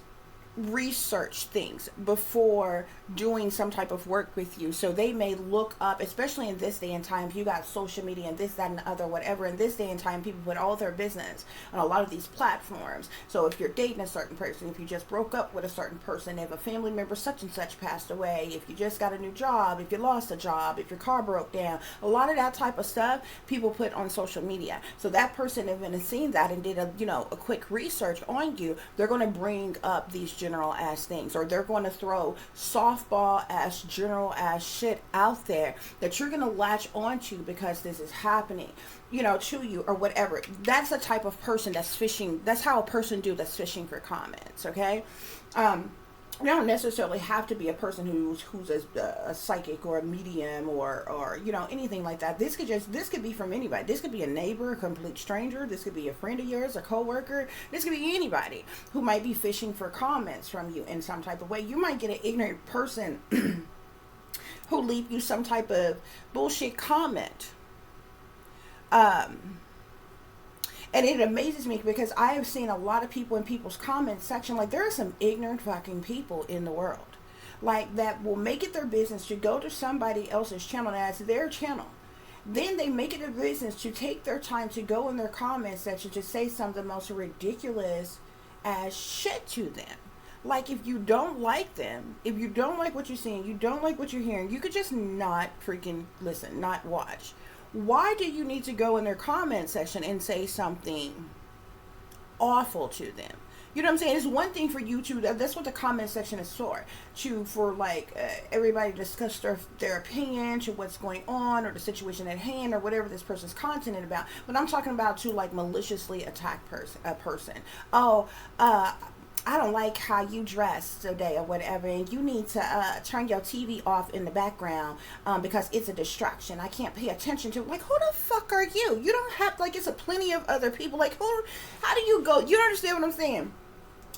research things before doing some type of work with you. So they may look up, especially in this day and time, if you got social media and this, that, and the other, whatever. In this day and time, people put all their business on a lot of these platforms. So if you're dating a certain person, if you just broke up with a certain person, if a family member such and such passed away, if you just got a new job, if you lost a job, if your car broke down, a lot of that type of stuff people put on social media. So that person, if has seen that and did a quick research on you, they're going to bring up these general ass things, or they're going to throw softball ass general ass shit out there that you're going to latch onto because this is happening to you or whatever. That's the type of person that's fishing. That's how a person that's fishing for comments. Okay. You don't necessarily have to be a person who's a psychic or a medium or anything like that. This could be from anybody. This could be a neighbor, a complete stranger. This could be a friend of yours, a coworker. This could be anybody who might be fishing for comments from you in some type of way. You might get an ignorant person who leave you some type of bullshit comment. And it amazes me because I have seen a lot of people in people's comment section, like there are some ignorant fucking people in the world, like that will make it their business to go to somebody else's channel as their channel. Then they make it a business to take their time to go in their comment section to say some of the most ridiculous as shit to them. Like if you don't like them, if you don't like what you're seeing, you don't like what you're hearing, you could just not freaking listen, not watch. Why do you need to go in their comment section and say something awful to them? You know what I'm saying? It's one thing for you to, that's what the comment section is for everybody to discuss their opinion to what's going on or the situation at hand or whatever this person's content is about. But I'm talking about to like maliciously attack a person. I don't like how you dress today or whatever, and you need to turn your TV off in the background because it's a distraction. I can't pay attention to it. Like, who the fuck are you? You don't have, like, it's a plenty of other people. Like, how do you go? You understand what I'm saying?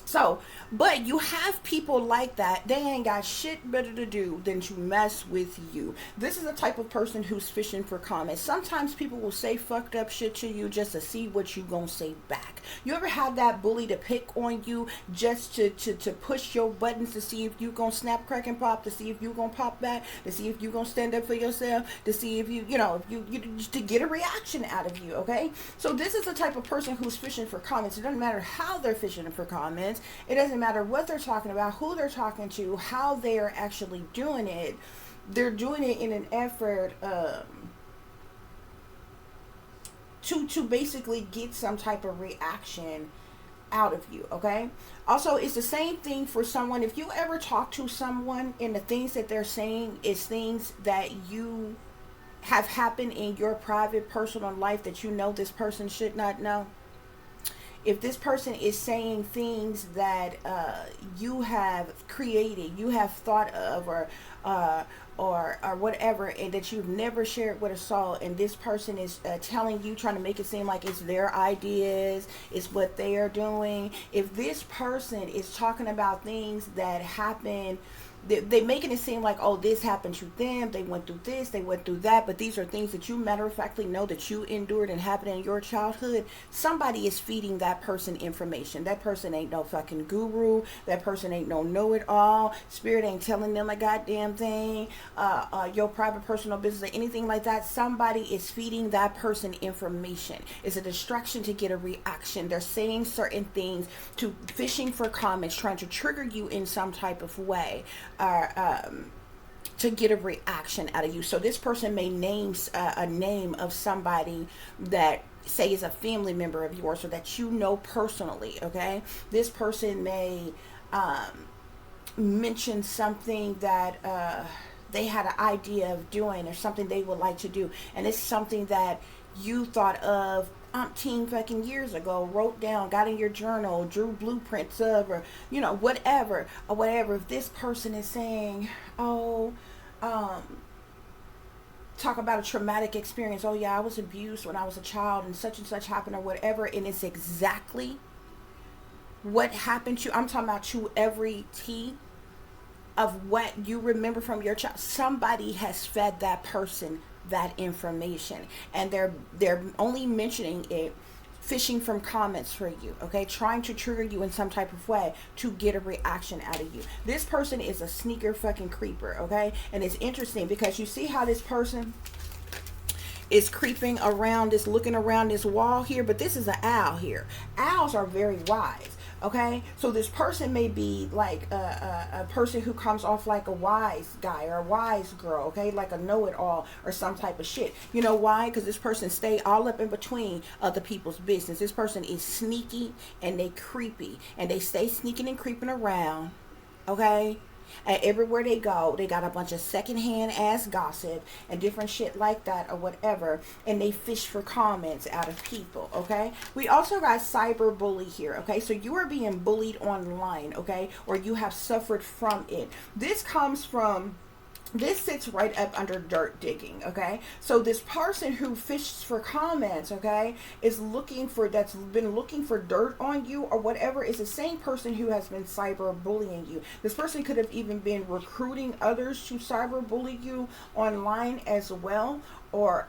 So, but you have people like that. They ain't got shit better to do than to mess with you. This is the type of person who's fishing for comments. Sometimes people will say fucked up shit to you just to see what you gonna say back. You ever have that bully to pick on you just to push your buttons to see if you gonna snap, crack, and pop, to see if you gonna pop back, to see if you gonna stand up for yourself, to see if you to get a reaction out of you, okay? So this is the type of person who's fishing for comments. It doesn't matter how they're fishing for comments. It doesn't matter what they're talking about, who they're talking to, how they are actually doing it. They're doing it in an effort to basically get some type of reaction out of you, okay? Also, it's the same thing for someone. If you ever talk to someone and the things that they're saying is things that you have happened in your private personal life that you know this person should not know. If this person is saying things that you have created, you have thought of, or whatever, and that you've never shared with a soul, and this person is telling you, trying to make it seem like it's their ideas, it's what they are doing. If this person is talking about things that happen they making it seem like, oh, this happened to them, they went through this, they went through that, but these are things that you matter of factly know that you endured and happened in your childhood. Somebody is feeding that person information. That person ain't no fucking guru. That person ain't no know-it-all. Spirit ain't telling them a goddamn thing. Your private personal business or anything like that. Somebody is feeding that person information. It's a distraction to get a reaction. They're saying certain things, to fishing for comments, trying to trigger you in some type of way, to get a reaction out of you. So this person may name a name of somebody that, say, is a family member of yours or that you know personally. Okay, this person may mention something that they had an idea of doing, or something they would like to do, and it's something that you thought of umpteen fucking years ago, wrote down, got in your journal, drew blueprints of, or whatever. If this person is saying, oh, talk about a traumatic experience, oh yeah, I was abused when I was a child and such happened, or whatever, and it's exactly what happened to you. I'm talking about you, every T of what you remember from your child. Somebody has fed that person that information, and they're only mentioning it, fishing from comments for you, okay, trying to trigger you in some type of way to get a reaction out of you. This person is a sneaker fucking creeper, okay? And it's interesting because you see how this person is creeping around this, looking around this wall here, but this is an owl here. Owls are very wise. Okay, so this person may be like a person who comes off like a wise guy or a wise girl, okay, like a know-it-all or some type of shit. You know why? Because this person stay all up in between other people's business. This person is sneaky and they creepy, and they stay sneaking and creeping around, okay? And everywhere they go, they got a bunch of secondhand ass gossip and different shit like that or whatever. And they fish for comments out of people, okay? We also got cyber bully here, okay? So you are being bullied online, okay? Or you have suffered from it. This sits right up under dirt digging, okay? So this person who fishes for comments, okay, that's been looking for dirt on you or whatever, is the same person who has been cyber bullying you. This person could have even been recruiting others to cyber bully you online as well, or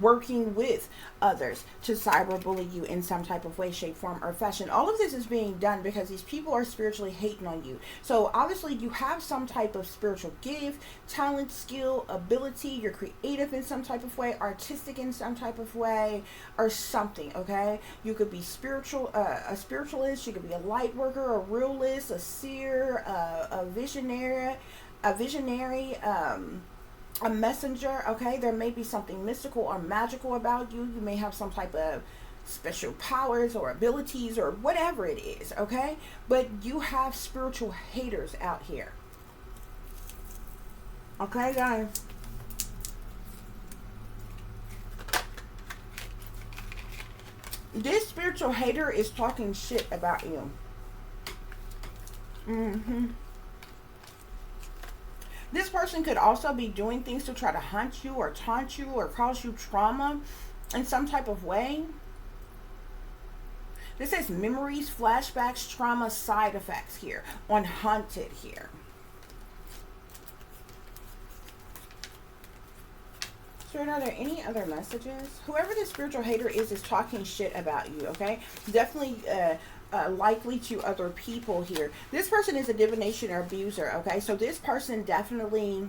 working with others to cyberbully you in some type of way, shape, form, or fashion. All of this is being done because these people are spiritually hating on you. So obviously you have some type of spiritual gift, talent, skill, ability. You're creative in some type of way, artistic in some type of way, or something, okay? You could be spiritual, a spiritualist. You could be a light worker, a realist, a seer, a visionary, a messenger, okay? There may be something mystical or magical about you. You may have some type of special powers or abilities or whatever it is, okay? But you have spiritual haters out here. Okay, guys? This spiritual hater is talking shit about you. This person could also be doing things to try to hunt you or taunt you or cause you trauma in some type of way. This says memories, flashbacks, trauma, side effects here on hunted here. So are there any other messages? Whoever this spiritual hater is talking shit about you, okay? Definitely likely to other people here. This person is a divination or abuser, okay? So this person definitely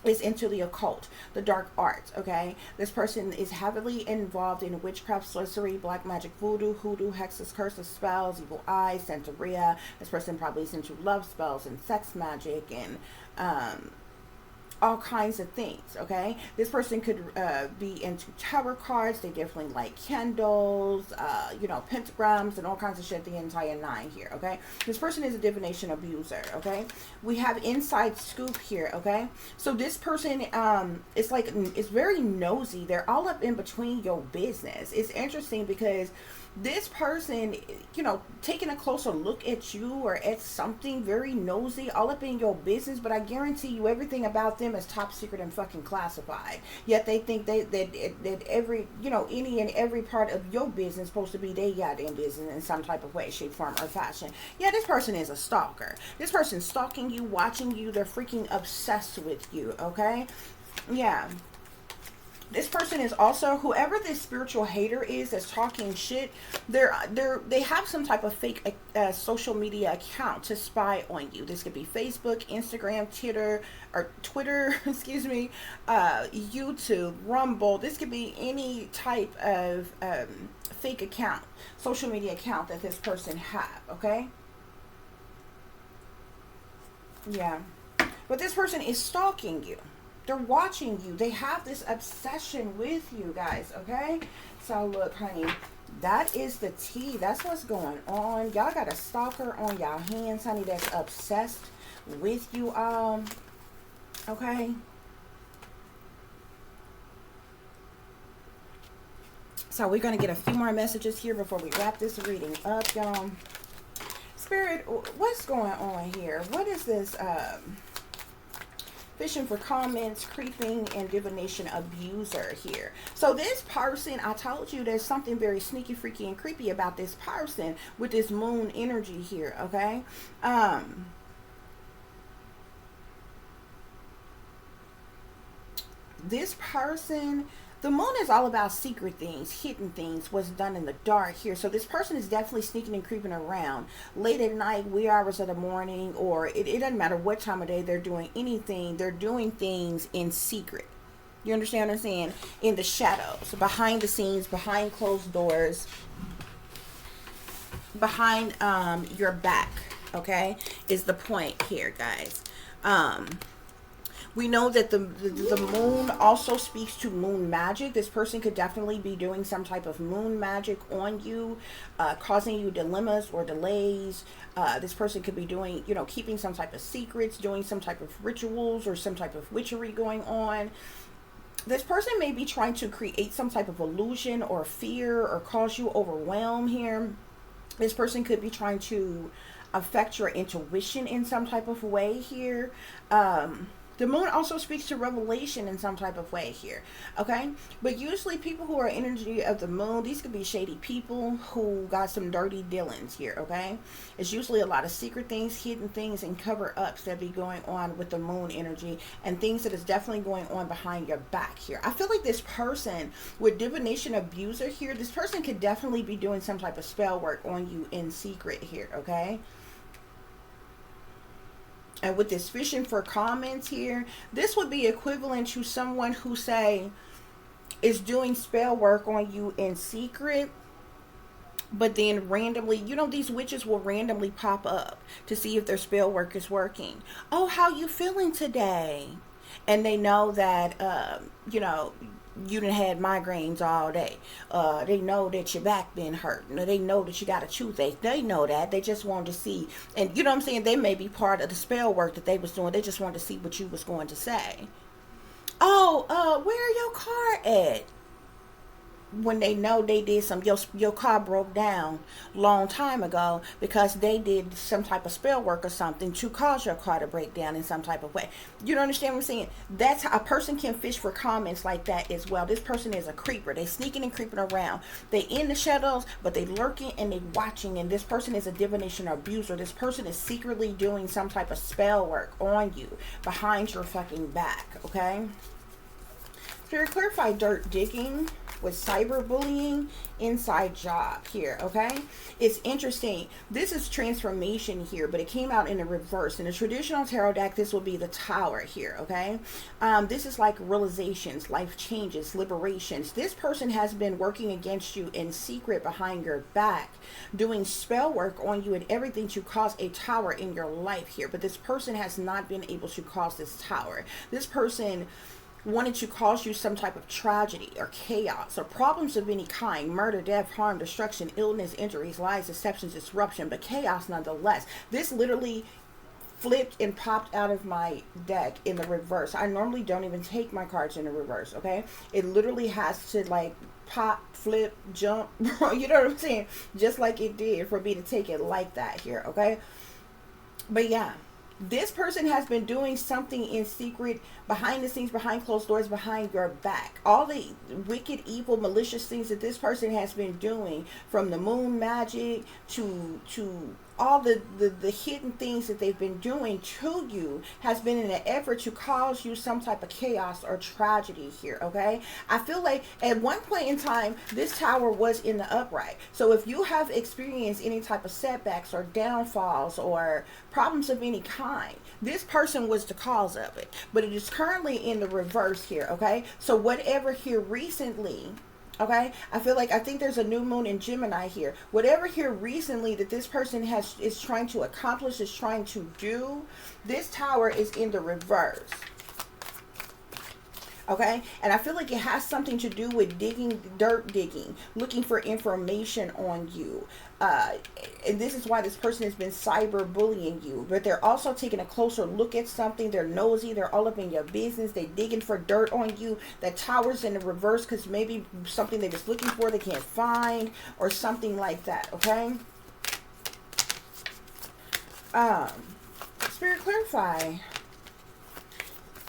is into the occult, the dark arts, okay? This person is heavily involved in witchcraft, sorcery, black magic, voodoo, hoodoo, hexes, curses, spells, evil eyes, Santeria. This person probably is into love spells and sex magic and all kinds of things, okay? This person could be into tarot cards. They definitely like candles, pentagrams and all kinds of shit, the entire nine here, okay? This person is a divination abuser, okay? We have inside scoop here, okay? So this person it's very nosy. They're all up in between your business. It's interesting because this person, taking a closer look at you or at something, very nosy, all up in your business, but I guarantee you everything about them them as top secret and fucking classified. Yet they think that every, you know, any and every part of your business supposed to be their goddamn business in some type of way, shape, form, or fashion. Yeah, this person is a stalker. This person's stalking you, watching you. They're freaking obsessed with you, okay? Yeah. This person is also, whoever this spiritual hater is that's talking shit, they have some type of fake social media account to spy on you. This could be Facebook, Instagram, Twitter, excuse me, YouTube, Rumble. This could be any type of fake account, social media account that this person have, okay? Yeah. But this person is stalking you. They're watching you. They have this obsession with you guys, okay? So look, honey, that is the tea. That's what's going on. Y'all got a stalker on y'all hands, honey, that's obsessed with you all, okay? So we're going to get a few more messages here before we wrap this reading up, y'all. Spirit, what's going on here? What is this? Fishing for comments, creeping, and divination abuser here. So this person, I told you there's something very sneaky, freaky, and creepy about this person with this moon energy here, okay? This person, the moon is all about secret things, hidden things, what's done in the dark here. So this person is definitely sneaking and creeping around late at night, wee hours of the morning, or it doesn't matter what time of day they're doing anything. They're doing things in secret. You understand what I'm saying? In the shadows, behind the scenes, behind closed doors, behind your back, okay, is the point here, guys. We know that the moon also speaks to moon magic. This person could definitely be doing some type of moon magic on you, causing you dilemmas or delays. This person could be doing, you know, keeping some type of secrets, doing some type of rituals or some type of witchery going on. This person may be trying to create some type of illusion or fear or cause you overwhelm here. This person could be trying to affect your intuition in some type of way here. The moon also speaks to revelation in some type of way here, okay? But usually people who are energy of the moon, these could be shady people who got some dirty dealings here, okay? It's usually a lot of secret things, hidden things, and cover-ups that be going on with the moon energy, and things that is definitely going on behind your back here. I feel like this person with divination abuser here, this person could definitely be doing some type of spell work on you in secret here, okay? And with this fishing for comments here, this would be equivalent to someone who, say, is doing spell work on you in secret, but then randomly, you know, these witches will randomly pop up to see if their spell work is working. Oh, how you feeling today? And they know that, you know, you done had migraines all day. They know that your back been hurt. They know that you got a toothache. They know that. They just wanted to see. And you know what I'm saying? They may be part of the spell work that they was doing. They just wanted to see what you was going to say. Oh, where your car at? When they know they did your car broke down long time ago because they did some type of spell work or something to cause your car to break down in some type of way. You don't understand what I'm saying? That's how a person can fish for comments like that as well. This person is a creeper. They sneaking and creeping around. They in the shadows, but they lurking and they watching. And this person is a divination abuser. This person is secretly doing some type of spell work on you behind your fucking back, okay? Spirit, clarify dirt digging with cyberbullying, inside job here, okay? It's interesting. This is transformation here, but it came out in the reverse. In a traditional tarot deck, this will be the Tower here, okay? This is like realizations, life changes, liberations. This person has been working against you in secret behind your back, doing spell work on you and everything to cause a tower in your life here. But this person has not been able to cause this tower. This person wanted to cause you some type of tragedy or chaos or problems of any kind, murder, death, harm, destruction, illness, injuries, lies, deceptions, disruption, but chaos nonetheless. This literally flipped and popped out of my deck in the reverse. I normally don't even take my cards in the reverse, okay? It literally has to like pop, flip, jump, you know what I'm saying? Just like it did for me to take it like that here, okay? But yeah, This person has been doing something in secret, behind the scenes, behind closed doors, behind your back. All the wicked, evil, malicious things that this person has been doing, from the moon magic to all the hidden things that they've been doing to you, has been in an effort to cause you some type of chaos or tragedy here, okay? I feel like at one point in time, this tower was in the upright. So if you have experienced any type of setbacks or downfalls or problems of any kind, this person was the cause of it. But it is currently in the reverse here, okay? So whatever here recently, okay, I think there's a new moon in Gemini here. Whatever here recently that this person is trying to accomplish, is trying to do, this tower is in the reverse. Okay, and I feel like it has something to do with dirt digging, looking for information on you. And this is why this person has been cyber bullying you. But they're also taking a closer look at something. They're nosy. They're all up in your business. They're digging for dirt on you. That tower's in the reverse because maybe something they're just looking for they can't find, or something like that. Okay. Spirit, clarify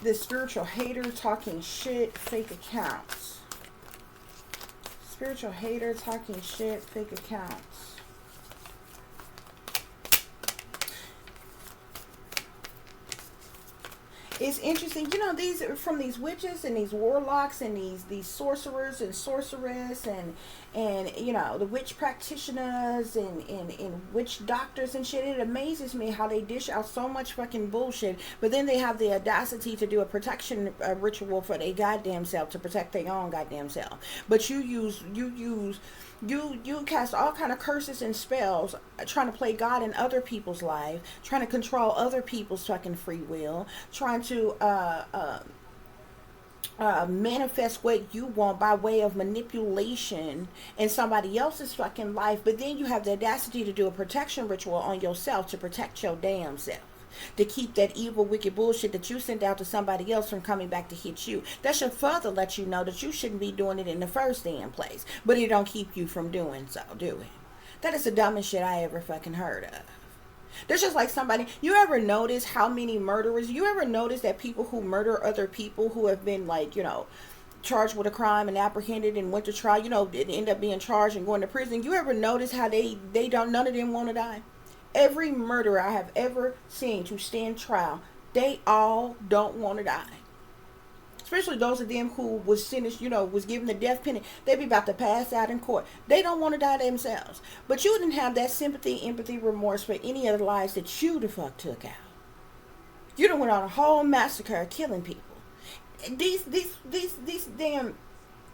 this spiritual hater talking shit, fake accounts. Spiritual hater talking shit, fake accounts. It's interesting, you know, these are from these witches and these warlocks and these sorcerers and sorceress and you know, the witch practitioners and witch doctors and shit. It amazes me how they dish out so much fucking bullshit, but then they have the audacity to do a protection ritual for their goddamn self, to protect their own goddamn self. But you cast all kind of curses and spells, trying to play God in other people's life, trying to control other people's fucking free will, trying to manifest what you want by way of manipulation in somebody else's fucking life. But then you have the audacity to do a protection ritual on yourself to protect your damn self, to keep that evil, wicked bullshit that you sent out to somebody else from coming back to hit you. That should further let you know that you shouldn't be doing it in the first damn place. But it don't keep you from doing so, do it? That is the dumbest shit I ever fucking heard of. There's just like somebody, you ever notice how many murderers, you ever notice that people who murder other people who have been, like, you know, charged with a crime and apprehended and went to trial, you know, end up being charged and going to prison, you ever notice how they don't, none of them want to die? Every murderer I have ever seen to stand trial, they all don't want to die. Especially those of them who was sentenced, you know, was given the death penalty. They be about to pass out in court. They don't want to die themselves. But you didn't have that sympathy, empathy, remorse for any of the lives that you the fuck took out. You done went on a whole massacre killing people. These damn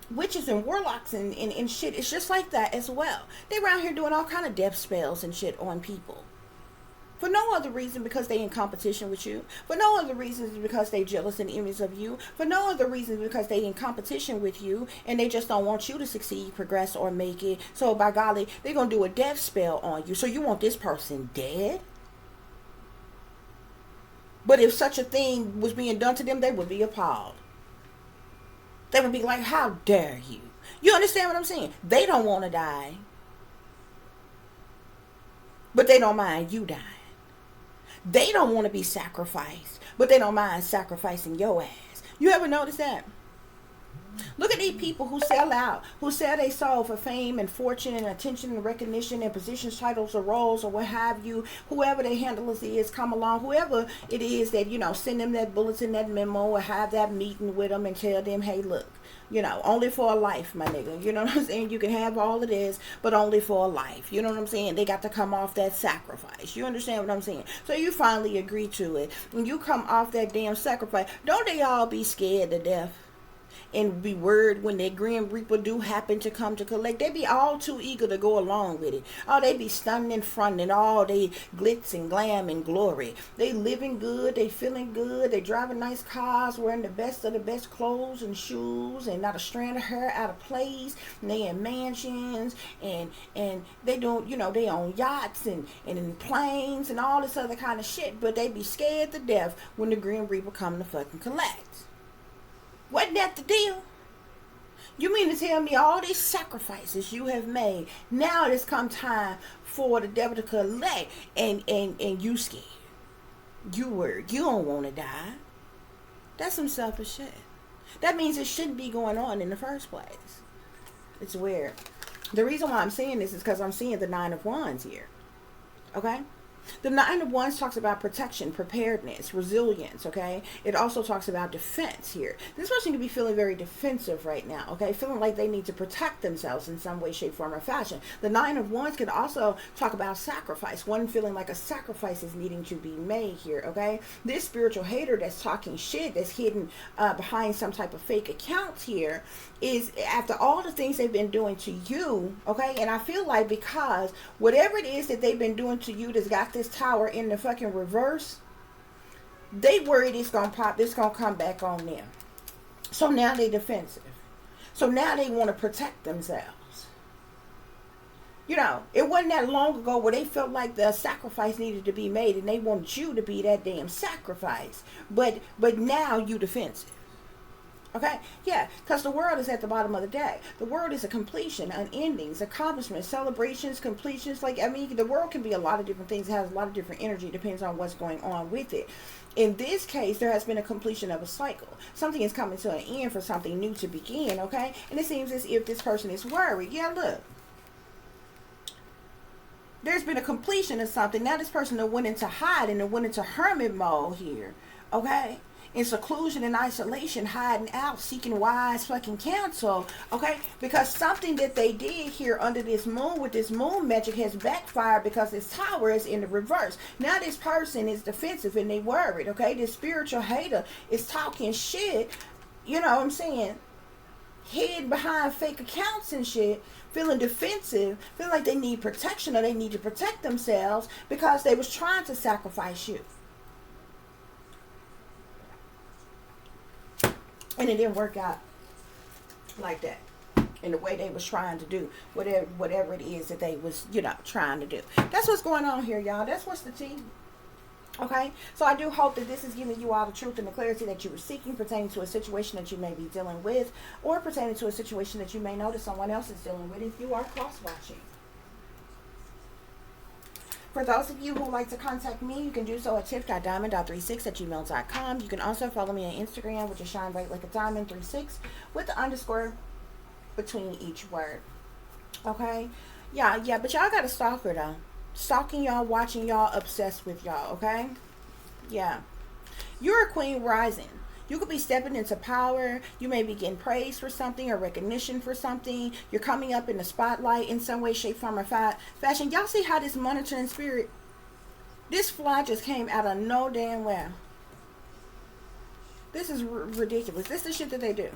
witches and warlocks and shit, it's just like that as well. They around here doing all kind of death spells and shit on people. For no other reason because they in competition with you. For no other reasons because they jealous and envious of you. For no other reasons because they in competition with you and they just don't want you to succeed, progress, or make it. So by golly, they're going to do a death spell on you. So you want this person dead? But if such a thing was being done to them, they would be appalled. They would be like, how dare you? You understand what I'm saying? They don't want to die. But they don't mind you dying. They don't want to be sacrificed, but they don't mind sacrificing your ass. You ever notice that? Look at these people who sell out, who sell their soul for fame and fortune and attention and recognition and positions, titles, or roles, or what have you. Whoever their handlers is, come along. Whoever it is that, you know, send them that bulletin, that memo, or have that meeting with them and tell them, hey, look, you know, only for a life, my nigga. You know what I'm saying? You can have all of this, but only for a life. You know what I'm saying? They got to come off that sacrifice. You understand what I'm saying? So you finally agree to it. When you come off that damn sacrifice, don't they all be scared to death? And be worried when that Grim Reaper do happen to come to collect. They be all too eager to go along with it. Oh, they be stunning in front and all they glitz and glam and glory. They living good, they feeling good, they driving nice cars, wearing the best of the best clothes and shoes, and not a strand of hair out of place. And they in mansions and they don't, you know, they own yachts and in planes and all this other kind of shit. But they be scared to death when the Grim Reaper come to fucking collect. Wasn't that the deal? You mean to tell me all these sacrifices you have made, now it's come time for the devil to collect and you scared? You worried. You don't want to die. That's some selfish shit. That means it shouldn't be going on in the first place. It's weird. The reason why I'm saying this is because I'm seeing the Nine of Wands here. Okay? The Nine of Wands talks about protection, preparedness, resilience, okay? It also talks about defense here. This person could be feeling very defensive right now, okay? Feeling like they need to protect themselves in some way, shape, form, or fashion. The Nine of Wands could also talk about sacrifice. One feeling like a sacrifice is needing to be made here, okay? This spiritual hater that's talking shit, that's hidden behind some type of fake account here, is after all the things they've been doing to you, okay? And I feel like because whatever it is that they've been doing to you that's got this tower in the fucking reverse, they worried it's gonna pop, it's gonna come back on them. So now they defensive. So now they want to protect themselves. You know, it wasn't that long ago where they felt like the sacrifice needed to be made and they wanted you to be that damn sacrifice. But now you defensive. Okay, yeah, because the world is at the bottom of the deck. The world is a completion, an endings, accomplishments, celebrations, completions. Like, I mean, the world can be a lot of different things. It has a lot of different energy. Depends on what's going on with it. In this case, there has been a completion of a cycle. Something is coming to an end for something new to begin, okay? And it seems as if this person is worried. Yeah, look. There's been a completion of something. Now this person that went into hiding and went into hermit mode here, okay? In seclusion and isolation, hiding out, seeking wise fucking counsel, okay? Because something that they did here under this moon with this moon magic has backfired because this tower is in the reverse. Now this person is defensive and they worried, okay? This spiritual hater is talking shit, you know what I'm saying? Hid behind fake accounts and shit, feeling defensive, feeling like they need protection or they need to protect themselves because they was trying to sacrifice you. And it didn't work out like that in the way they was trying to do whatever it is that they was, you know, trying to do. That's what's going on here, y'all. That's what's the tea. Okay? So I do hope that this is giving you all the truth and the clarity that you were seeking pertaining to a situation that you may be dealing with or pertaining to a situation that you may know that someone else is dealing with if you are cross-watching. For those of you who would like to contact me, you can do so at tiff.diamond.36@gmail.com. You can also follow me on Instagram, which is shine bright like a diamond 36 with the underscore between each word. Okay? Yeah, but y'all got a stalker though. Stalking y'all, watching y'all, obsessed with y'all, okay? Yeah. You're a queen rising. You could be stepping into power. You may be getting praise for something or recognition for something. You're coming up in the spotlight in some way, shape, form, or fashion. Y'all see how this monitoring spirit, this fly just came out of no damn well. This is ridiculous. This is the shit that they do.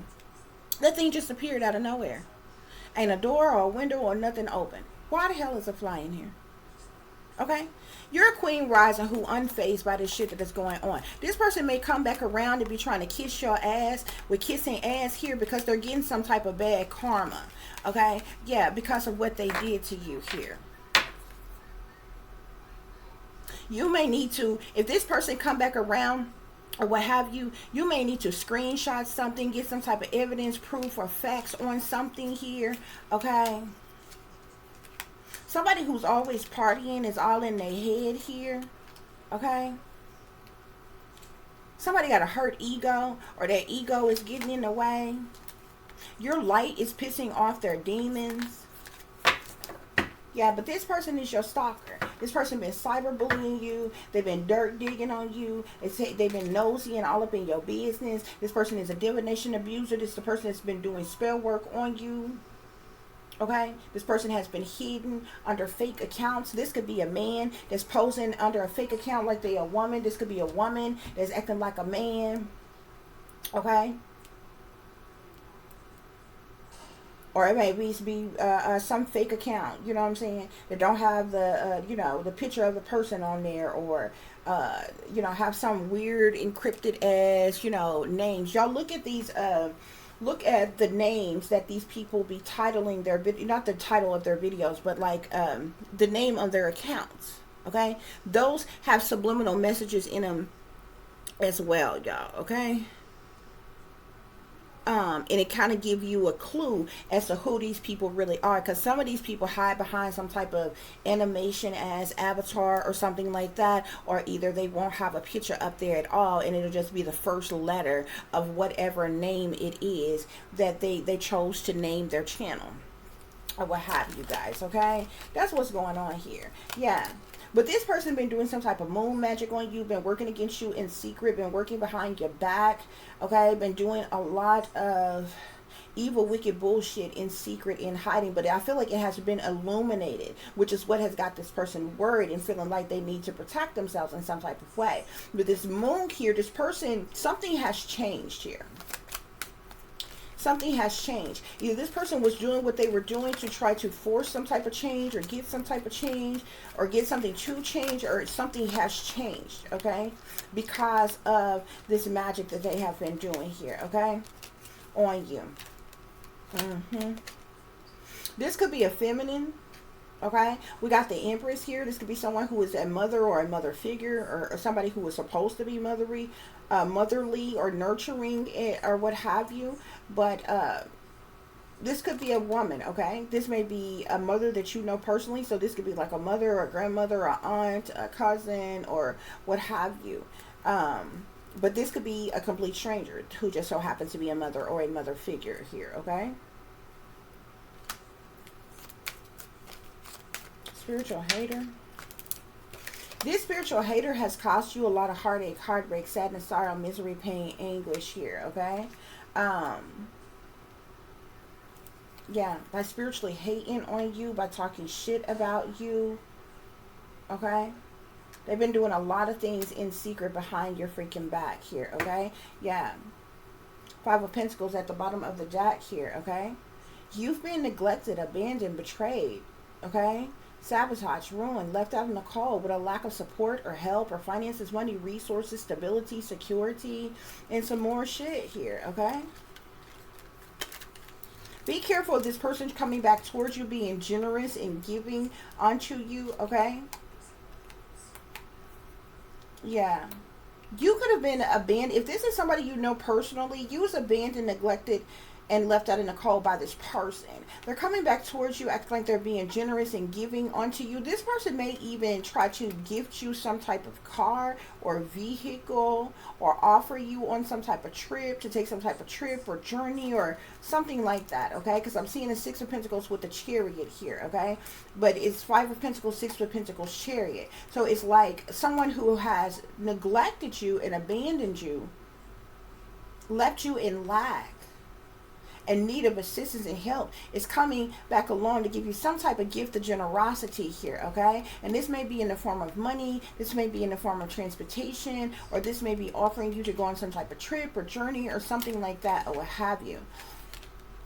That thing just appeared out of nowhere. Ain't a door or a window or nothing open. Why the hell is a fly in here? Okay? You're a queen rising who unfazed by this shit that is going on. This person may come back around and be trying to kiss your ass with kissing ass here because they're getting some type of bad karma. Okay? Yeah, because of what they did to you here. You may need to, if this person come back around or what have you, you may need to screenshot something, get some type of evidence, proof, or facts on something here. Okay? Somebody who's always partying is all in their head here. Okay? Somebody got a hurt ego or their ego is getting in the way. Your light is pissing off their demons. Yeah, but this person is your stalker. This person been cyberbullying you. They've been dirt digging on you. They've been nosy and all up in your business. This person is a divination abuser. This is the person that's been doing spell work on you. Okay, this person has been hidden under fake accounts. This could be a man that's posing under a fake account like they're a woman. This could be a woman that's acting like a man. Okay, or it may be some fake account. You know what I'm saying? That don't have the you know, the picture of the person on there, or you know, have some weird encrypted ass, you know, names. Y'all look at these. Look at the names that these people be titling their video, not the title of their videos, but like the name of their accounts. Okay, those have subliminal messages in them as well, y'all. Okay, And it kind of give you a clue as to who these people really are, because some of these people hide behind some type of animation as avatar or something like that, or either they won't have a picture up there at all, and it'll just be the first letter of whatever name it is that they chose to name their channel or what have you guys. Okay, that's what's going on here. Yeah. But this person been doing some type of moon magic on you, been working against you in secret, been working behind your back, okay? Been doing a lot of evil, wicked bullshit in secret, in hiding. But I feel like it has been illuminated, which is what has got this person worried and feeling like they need to protect themselves in some type of way. With this moon here, this person, something has changed here. Something has changed. Either this person was doing what they were doing to try to force some type of change, or get some type of change, or get something to change, or something has changed, okay? Because of this magic that they have been doing here, okay? On you. This could be a feminine, okay? We got the Empress here. This could be someone who is a mother or a mother figure, or somebody who was supposed to be motherly or nurturing, or what have you. But this could be a woman, okay? This may be a mother that you know personally. So this could be like a mother or a grandmother or aunt, a cousin, or what have you. But this could be a complete stranger who just so happens to be a mother or a mother figure here, okay? Spiritual hater. This spiritual hater has caused you a lot of heartache, heartbreak, sadness, sorrow, misery, pain, anguish here, okay? Yeah, by spiritually hating on you, by talking shit about you, okay? They've been doing a lot of things in secret behind your freaking back here, okay? Yeah. 5 of Pentacles at the bottom of the deck here, okay? You've been neglected, abandoned, betrayed, okay? Sabotage, ruined, left out in the cold with a lack of support or help or finances, money, resources, stability, security, and some more shit here, okay? Be careful of this person coming back towards you, being generous and giving onto you, okay? Yeah. You could have been abandoned. If this is somebody you know personally, you was abandoned, neglected, and left out in the cold by this person. They're coming back towards you, acting like they're being generous and giving onto you. This person may even try to gift you some type of car or vehicle, or offer you on some type of trip, to take some type of trip or journey or something like that, okay? Because I'm seeing a 6 of Pentacles with the Chariot here, okay? But it's 5 of Pentacles, 6 of Pentacles, Chariot. So it's like someone who has neglected you and abandoned you, left you in lack, in need of assistance and help, is coming back along to give you some type of gift of generosity here, okay? And this may be in the form of money, this may be in the form of transportation, or this may be offering you to go on some type of trip or journey or something like that, or what have you.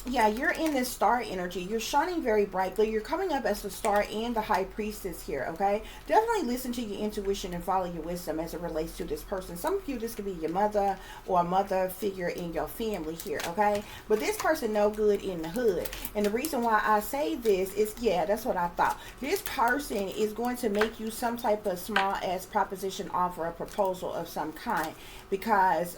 Yeah, you're in this star energy. You're shining very brightly. You're coming up as the star and the high priestess here, okay? Definitely listen to your intuition and follow your wisdom as it relates to this person. Some of you, this could be your mother or a mother figure in your family here, okay? But this person no good in the hood. And the reason why I say this is, yeah, that's what I thought. This person is going to make you some type of small-ass proposition offer, a proposal of some kind. Because,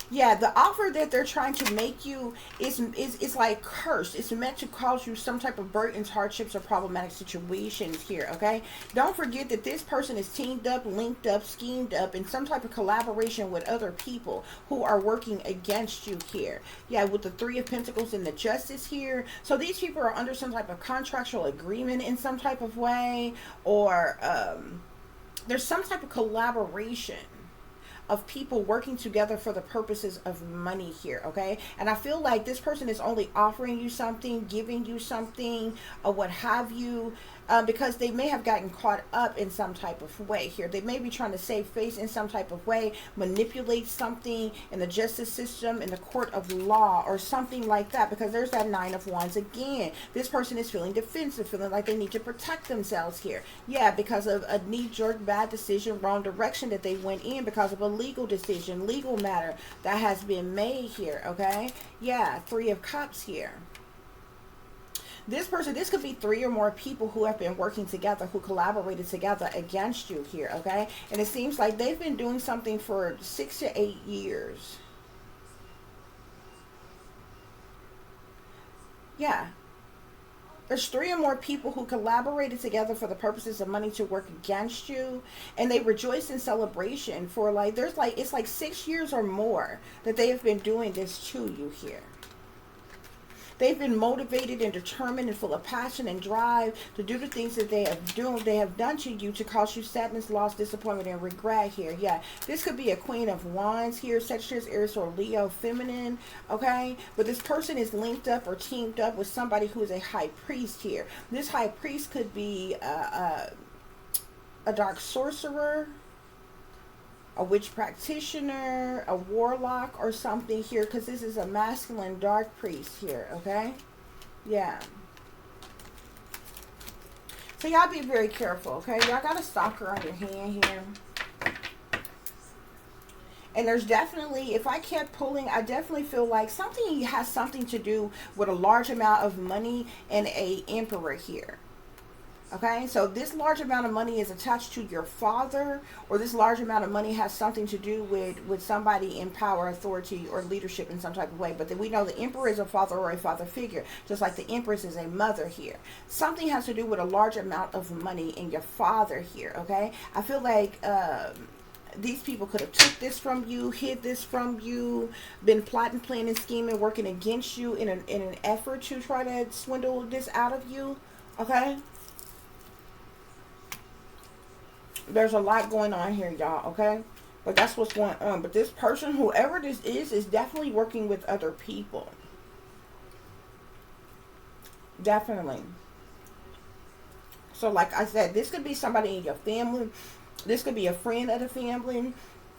yeah, the offer that they're trying to make you is like cursed. It's meant to cause you some type of burdens, hardships, or problematic situations here, okay? Don't forget that this person is teamed up, linked up, schemed up in some type of collaboration with other people who are working against you here. Yeah, with the 3 of Pentacles and the Justice here. So these people are under some type of contractual agreement in some type of way, or there's some type of collaboration of people working together for the purposes of money here, okay? And I feel like this person is only offering you something, giving you something, or what have you, because they may have gotten caught up in some type of way here. They may be trying to save face in some type of way, manipulate something in the justice system, in the court of law, or something like that, because there's that 9 of Wands again. This person is feeling defensive, feeling like they need to protect themselves here. Yeah, because of a knee-jerk bad decision, wrong direction that they went in, because of a legal decision, legal matter that has been made here, okay? Yeah, 3 of Cups here. This person, this could be 3 or more people who have been working together, who collaborated together against you here, okay? And it seems like they've been doing something for 6 to 8 years. Yeah. There's 3 or more people who collaborated together for the purposes of money to work against you, and they rejoice in celebration for like, there's like, it's like 6 years or more that they have been doing this to you here. They've been motivated and determined and full of passion and drive to do the things that they have done to you to cause you sadness, loss, disappointment, and regret here. Yeah, this could be a Queen of Wands here, Sagittarius, Aries, or Leo, feminine, okay? But this person is linked up or teamed up with somebody who is a high priest here. This high priest could be a dark sorcerer, a witch practitioner, a warlock, or something here, because this is a masculine dark priest here, okay? Yeah. So y'all be very careful, okay? Y'all got a stalker on your hand here. And there's definitely, if I kept pulling, I definitely feel like something has something to do with a large amount of money and a emperor here. Okay, so this large amount of money is attached to your father, or this large amount of money has something to do with somebody in power, authority, or leadership in some type of way. But then we know the emperor is a father or a father figure, just like the empress is a mother here. Something has to do with a large amount of money in your father here, okay? I feel like these people could have took this from you, hid this from you, been plotting, planning, scheming, working against you in an effort to try to swindle this out of you, okay? There's a lot going on here, y'all, okay? But that's what's going on. But this person, whoever this is definitely working with other people. Definitely. So, like I said, this could be somebody in your family. This could be a friend of the family.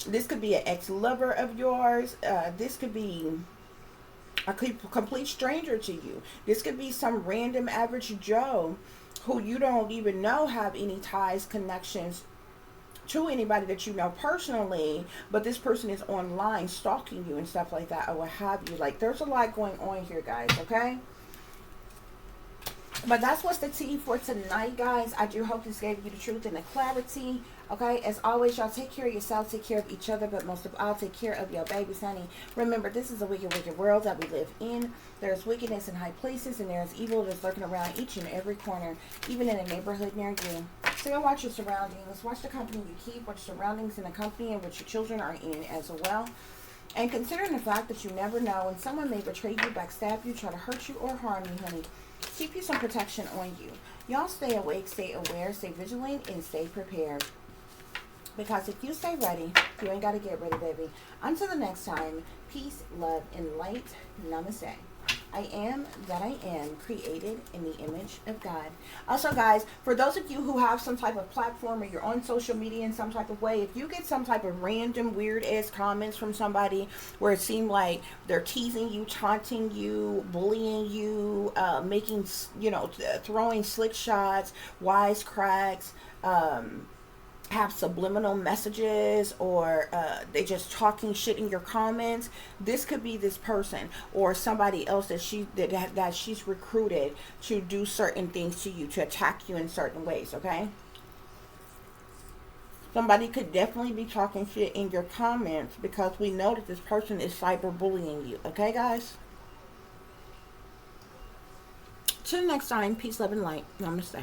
This could be an ex-lover of yours. This could be a complete stranger to you. This could be some random average Joe who you don't even know have any ties, connections to anybody that you know personally, but this person is online stalking you and stuff like that, or what have you. Like, there's a lot going on here, guys, okay? But that's what's the tea for tonight, guys. I do hope this gave you the truth and the clarity. Okay, as always, y'all take care of yourself, take care of each other, but most of all, take care of your babies, honey. Remember, this is a wicked, wicked world that we live in. There's wickedness in high places, and there's evil that's lurking around each and every corner, even in a neighborhood near you. So you'll watch your surroundings, watch the company you keep, watch surroundings in the company in which your children are in as well. And considering the fact that you never know when someone may betray you, backstab you, try to hurt you, or harm you, honey, keep you some protection on you. Y'all stay awake, stay aware, stay vigilant, and stay prepared. Because if you stay ready, you ain't got to get ready, baby. Until the next time, peace, love, and light. Namaste. I am that I am, created in the image of God. Also, guys, for those of you who have some type of platform or you're on social media in some type of way, if you get some type of random weird-ass comments from somebody where it seemed like they're teasing you, taunting you, bullying you, making, you know, throwing slick shots, wisecracks, have subliminal messages, or they just talking shit in your comments, this could be this person or somebody else that she's recruited to do certain things to you, to attack you in certain ways, okay? Somebody could definitely be talking shit in your comments because we know that this person is cyberbullying you, okay, guys? Till next time, peace, love, and light. Namaste.